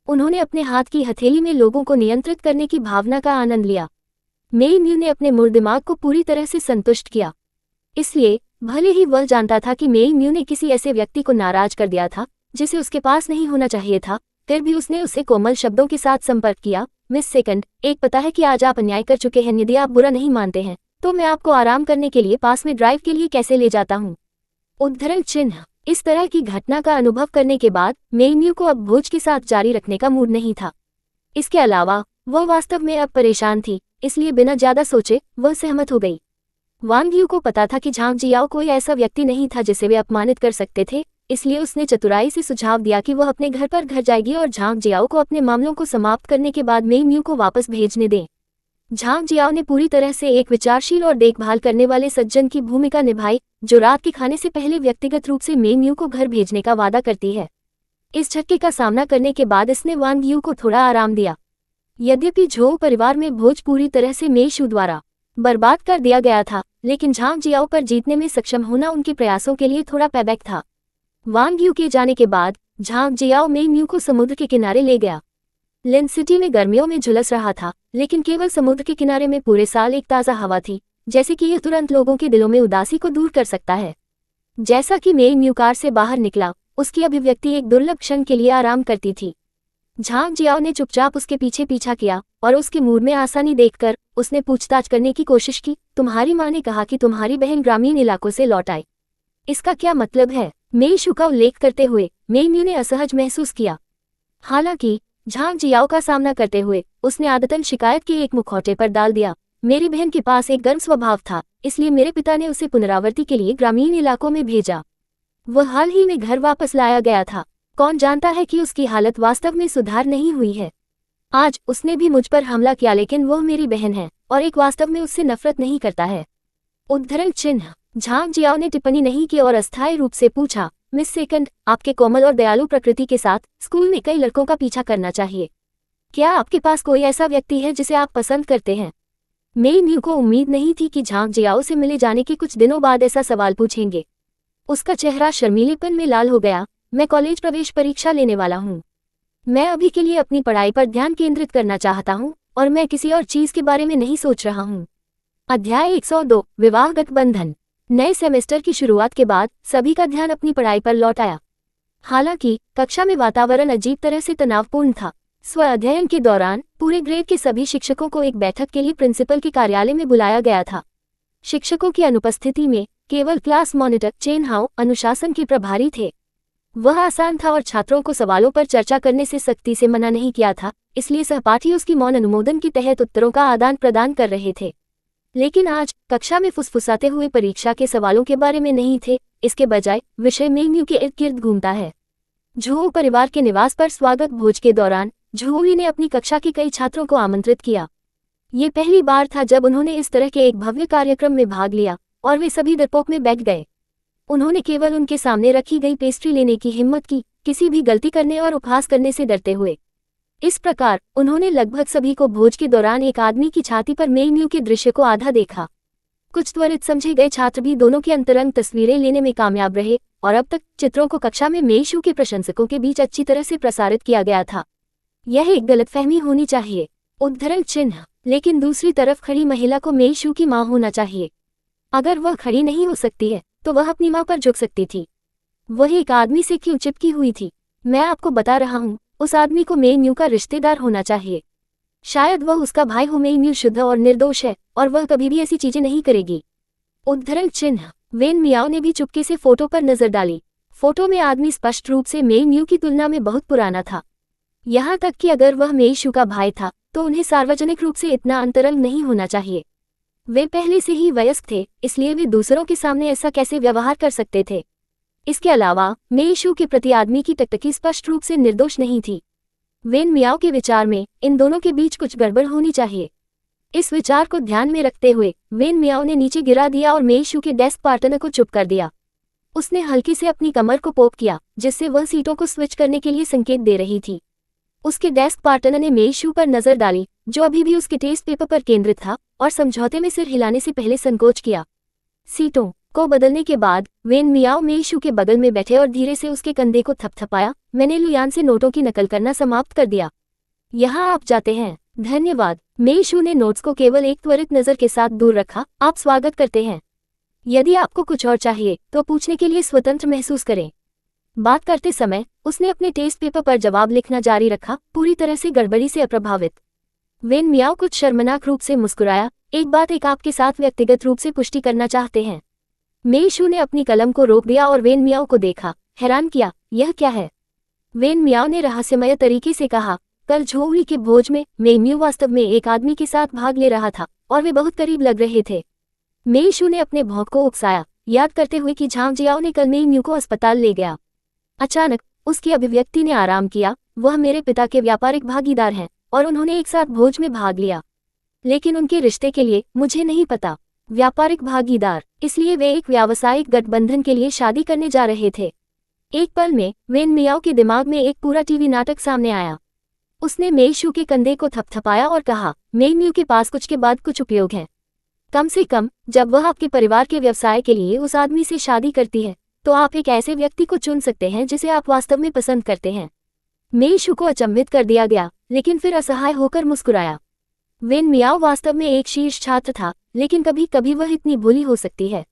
उन्होंने अपने हाथ की हथेली में लोगों को नियंत्रित करने की भावना का आनंद लिया। मेई म्यू ने अपने मूल दिमाग को पूरी तरह से संतुष्ट किया। इसलिए भले ही वह जानता था कि मेई म्यू ने किसी ऐसे व्यक्ति को नाराज कर दिया था जिसे उसके पास नहीं होना चाहिए था, फिर भी उसने उसे कोमल शब्दों के साथ संपर्क किया। मिस सेकंड, एक पता है कि आज आप अन्याय कर चुके हैं। यदि आप बुरा नहीं मानते हैं तो मैं आपको आराम करने के लिए पास में ड्राइव के लिए कैसे ले जाता हूँ। उद्धरण चिन्ह। इस तरह की घटना का अनुभव करने के बाद मेई म्यू को अब भोज के साथ जारी रखने का मूड नहीं था। इसके अलावा वह वास्तव में अब परेशान थी, इसलिए बिना ज्यादा सोचे वह सहमत हो गई। वांग यू को पता था कि झांग जियाओ कोई ऐसा व्यक्ति नहीं था जिसे वे अपमानित कर सकते थे, इसलिए उसने चतुराई से सुझाव दिया कि वह अपने घर पर घर जाएगी और झांग जियाओ को अपने मामलों को समाप्त करने के बाद मेई म्यू को वापस भेजने दें। झांग जियाओ ने पूरी तरह से एक विचारशील और देखभाल करने वाले सज्जन की भूमिका निभाई, जो रात के खाने से पहले व्यक्तिगत रूप से मेई म्यू को घर भेजने का वादा करती है। इस झटके का सामना करने के बाद इसने वांग यू को थोड़ा आराम दिया। यद्यपि झोउ परिवार में भोज पूरी तरह से मेई शू द्वारा बर्बाद कर दिया गया था, लेकिन झांग जियाओ पर जीतने में सक्षम होना उनके प्रयासों के लिए थोड़ा पेबैक था। वांग यू के जाने के बाद झांग जियाओ मेई म्यू को समुद्र के किनारे ले गया। लिन सिटी में गर्मियों में झुलस रहा था, लेकिन केवल समुद्र के किनारे में पूरे साल एक ताज़ा हवा थी, जैसे कि यह तुरंत लोगों के दिलों में उदासी को दूर कर सकता है। जैसा कि मेई म्यू कार से बाहर निकला, उसकी अभिव्यक्ति एक दुर्लभ क्षण के लिए आराम करती थी। झांग जियाओ ने चुपचाप उसके पीछे पीछा किया और उसके मूड में आसानी देखकर उसने पूछताछ करने की कोशिश की। तुम्हारी माँ ने कहा कि तुम्हारी बहन ग्रामीण इलाकों से लौट आई, इसका क्या मतलब है? मेई शू का उल्लेख करते हुए मेई म्यू ने असहज महसूस किया। हालांकि झांग जियाओ का सामना करते हुए उसने आदतन शिकायत के एक मुखौटे पर डाल दिया। मेरी बहन के पास एक गर्म स्वभाव था, इसलिए मेरे पिता ने उसे पुनरावृत्ति के लिए ग्रामीण इलाकों में भेजा। वह हाल ही में घर वापस लाया गया था। कौन जानता है कि उसकी हालत वास्तव में सुधार नहीं हुई है। आज उसने भी मुझ पर हमला किया, लेकिन वह मेरी बहन है और एक वास्तव में उससे नफरत नहीं करता है। उद्धरण चिन्ह। झांग जियाओ ने टिप्पणी नहीं की और अस्थायी रूप से पूछा, मिस सेकंड, आपके कोमल और दयालु प्रकृति के साथ स्कूल में कई लड़कों का पीछा करना चाहिए। क्या आपके पास कोई ऐसा व्यक्ति है जिसे आप पसंद करते हैं? मेई म्यू को उम्मीद नहीं थी कि झांग जियाओ से मिले जाने के कुछ दिनों बाद ऐसा सवाल पूछेंगे। उसका चेहरा शर्मीलेपन में लाल हो गया। मैं कॉलेज प्रवेश परीक्षा लेने वाला हूँ। मैं अभी के लिए अपनी पढ़ाई पर ध्यान केंद्रित करना चाहता हूँ। और मैं किसी और चीज के बारे में नहीं सोच रहा हूँ। अध्याय 102 विवाह गठबंधन। नए सेमेस्टर की शुरुआत के बाद सभी का ध्यान अपनी पढ़ाई पर लौट आया। हालांकि कक्षा में वातावरण अजीब तरह से तनावपूर्ण था। स्व अध्ययन के दौरान पूरे ग्रेड के सभी शिक्षकों को एक बैठक के लिए प्रिंसिपल के कार्यालय में बुलाया गया था। शिक्षकों की अनुपस्थिति में केवल क्लास मॉनिटर चेन हाउ अनुशासन के प्रभारी थे। वह आसान था और छात्रों को सवालों पर चर्चा करने से सख्ती से मना नहीं किया था, इसलिए सहपाठी उसकी मौन अनुमोदन के तहत उत्तरों का आदान प्रदान कर रहे थे। लेकिन आज कक्षा में फुसफुसाते हुए परीक्षा के सवालों के बारे में नहीं थे, इसके बजाय विषय मेन्यू के इर्द गिर्द घूमता है। झुओ परिवार के निवास पर स्वागत भोज के दौरान झुओई ने अपनी कक्षा के कई छात्रों को आमंत्रित किया। ये पहली बार था जब उन्होंने इस तरह के एक भव्य कार्यक्रम में भाग लिया और वे सभी डरपोक में बैठ गए। उन्होंने केवल उनके सामने रखी गई पेस्ट्री लेने की हिम्मत की, किसी भी गलती करने और उपहास करने से डरते हुए। इस प्रकार उन्होंने लगभग सभी को भोज के दौरान एक आदमी की छाती पर मेन्यू के दृश्य को आधा देखा। कुछ त्वरित समझे गए छात्र भी दोनों की अंतरंग तस्वीरें लेने में कामयाब रहे और अब तक चित्रों को कक्षा में मेन्यू के प्रशंसकों के बीच अच्छी तरह से प्रसारित किया गया था। यह एक गलतफहमी होनी चाहिए, उद्धरण चिन्ह। लेकिन दूसरी तरफ खड़ी महिला को मेन्यू की मां होना चाहिए। अगर वह खड़ी नहीं हो सकती है तो वह अपनी मां पर झुक सकती थी। वह एक आदमी से क्यों चिपकी हुई थी? मैं आपको बता रहा हूँ, उस आदमी को मेन्यू का रिश्तेदार होना चाहिए। शायद वह उसका भाई हो। मेन्यू शुद्ध और निर्दोष है और वह कभी भी ऐसी चीजें नहीं करेगी। उद्धरण चिन्ह। वेन मियाओ ने भी चुपके से फोटो पर नजर डाली। फोटो में आदमी स्पष्ट रूप से मेन्यू की तुलना में बहुत पुराना था। यहाँ तक कि अगर वह मेन्यू का भाई था तो उन्हें सार्वजनिक रूप से इतना अंतरंग नहीं होना चाहिए। वे पहले से ही वयस्क थे, इसलिए वे दूसरों के सामने ऐसा कैसे व्यवहार कर सकते थे? इसके अलावा मेन्यू के प्रति आदमी की टकटकी स्पष्ट रूप से निर्दोष नहीं थी। वेन मियाओ के विचार में इन दोनों के बीच कुछ गड़बड़ होनी चाहिए। इस विचार को ध्यान में रखते हुए वेन मियाओ ने नीचे गिरा दिया और मेन्यू के डेस्क पार्टनर को चुप कर दिया। उसने हल्की से अपनी कमर को पोप किया, जिससे वह सीटों को स्विच करने के लिए संकेत दे रही थी। उसके डेस्क पार्टनर ने मेन्यू पर नजर डाली, जो अभी भी उसके टेस्ट पेपर पर केंद्रित था, और समझौते में सिर हिलाने से पहले संकोच किया। सीटों को बदलने के बाद वेन मियाओ मेन्यू के बगल में बैठे और धीरे से उसके कंधे को थपथपाया। मैंने लुयान से नोटों की नकल करना समाप्त कर दिया। यहाँ आप जाते हैं। धन्यवाद। मेन्यू ने नोट्स को केवल एक त्वरित नजर के साथ दूर रखा। आप स्वागत करते हैं। यदि आपको कुछ और चाहिए तो पूछने के लिए स्वतंत्र महसूस करें। बात करते समय उसने अपने टेस्ट पेपर पर जवाब लिखना जारी रखा, पूरी तरह से गड़बड़ी से अप्रभावित। वेन मियाओ कुछ शर्मनाक रूप से मुस्कुराया। एक बात एक आपके साथ व्यक्तिगत रूप से पुष्टि करना चाहते हैं। मेन्यू ने अपनी कलम को रोक दिया और वेन मियाओ को देखा, हैरान किया। यह क्या है? वेन मियाओ ने रहस्यमय तरीके से कहा, कल झोउई के भोज में मेन्यू वास्तव में एक आदमी के साथ भाग ले रहा था और वे बहुत करीब लग रहे थे। मेन्यू ने अपने भौंक को उकसाया, याद करते हुए कि झांग जियाओ ने कल मेन्यू को अस्पताल ले गया। अचानक उसकी अभिव्यक्ति ने आराम किया। वह मेरे पिता के व्यापारिक भागीदार हैं और उन्होंने एक साथ भोज में भाग लिया, लेकिन उनके रिश्ते के लिए मुझे नहीं पता। व्यापारिक भागीदार, इसलिए वे एक व्यावसायिक गठबंधन के लिए शादी करने जा रहे थे। एक पल में वेन मियाओ के दिमाग में एक पूरा टीवी नाटक सामने आया। उसने मेन्यू के कंधे को थपथपाया और कहा, मेन्यू के पास कुछ के बाद कुछ उपयोग है। कम से कम जब वह आपके परिवार के व्यवसाय के लिए उस आदमी से शादी करती है तो आप एक ऐसे व्यक्ति को चुन सकते हैं जिसे आप वास्तव में पसंद करते हैं। मेन्यू को अचंभित कर दिया गया, लेकिन फिर असहाय होकर मुस्कुराया। वेन मियाओ वास्तव में एक शीर्ष छात्र था, लेकिन कभी कभी वह इतनी भोली हो सकती है।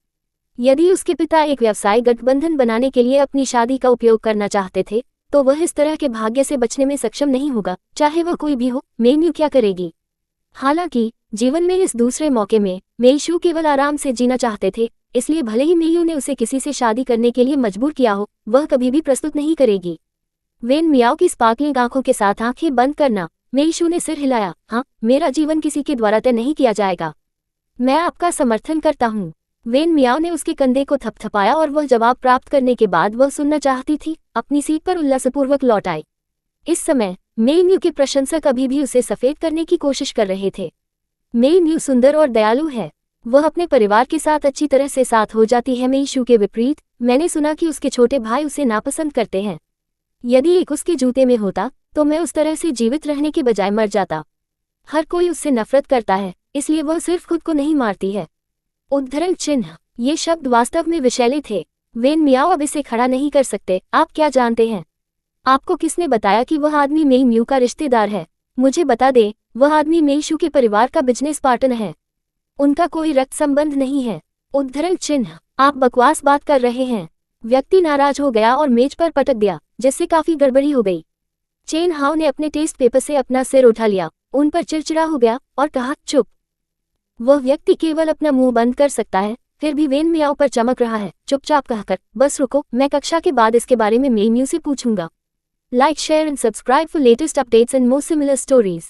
यदि उसके पिता एक व्यवसाय गठबंधन बनाने के लिए अपनी शादी का उपयोग करना चाहते थे तो वह इस तरह के भाग्य से बचने में सक्षम नहीं होगा, चाहे वह कोई भी हो। मेन्यू क्या करेगी? हालांकि जीवन में इस दूसरे मौके में मेन्यू केवल आराम से जीना चाहते थे, इसलिए भले ही मेन्यू ने उसे किसी से शादी करने के लिए मजबूर किया हो, वह कभी भी प्रस्तुत नहीं करेगी। वेन मियाओ की स्पार्कलिंग आंखों के साथ आंखें बंद करना। मेन्यू ने सिर हिलाया। हाँ, मेरा जीवन किसी के द्वारा तय नहीं किया जाएगा। मैं आपका समर्थन करता हूँ। वेन मियाओ ने उसके कंधे को थपथपाया और वह जवाब प्राप्त करने के बाद वह सुनना चाहती थी, अपनी सीट पर उल्लासपूर्वक लौट आई। इस समय मेन्यू के प्रशंसक अभी भी उसे सफेद करने की कोशिश कर रहे थे। मेन्यू सुंदर और दयालु है। वह अपने परिवार के साथ अच्छी तरह से साथ हो जाती है। मेन्यू के विपरीत, मैंने सुना कि उसके छोटे भाई उसे नापसंद करते हैं। यदि एक उसके जूते में होता तो मैं उस तरह से जीवित रहने के बजाय मर जाता। हर कोई उससे नफरत करता है, इसलिए वह सिर्फ खुद को नहीं मारती है। उद्धरण चिन्ह। ये शब्द वास्तव में विषैले थे। वेन मियाओ अब इसे खड़ा नहीं कर सकते। आप क्या जानते हैं? आपको किसने बताया कि वह आदमी मेन्यू का रिश्तेदार है? मुझे बता दे, वह आदमी मेइशू के परिवार का बिजनेस पार्टनर है। उनका कोई रक्त संबंध नहीं है। उद्धरण चिन्ह। आप बकवास बात कर रहे हैं। व्यक्ति नाराज हो गया और मेज पर पटक दिया, जिससे काफी गड़बड़ी हो गई। चेन हाओ ने अपने टेस्ट पेपर से अपना सिर उठा लिया, उन पर चिड़चिड़ा हो गया और कहा, चुप। वह व्यक्ति केवल अपना मुंह बंद कर सकता है, फिर भी वेन मियाओ पर चमक रहा है। चुपचाप कहकर, बस रुको, मैं कक्षा के बाद इसके बारे में मेई म्यू से पूछूंगा। Like, share and subscribe for latest updates and more similar stories.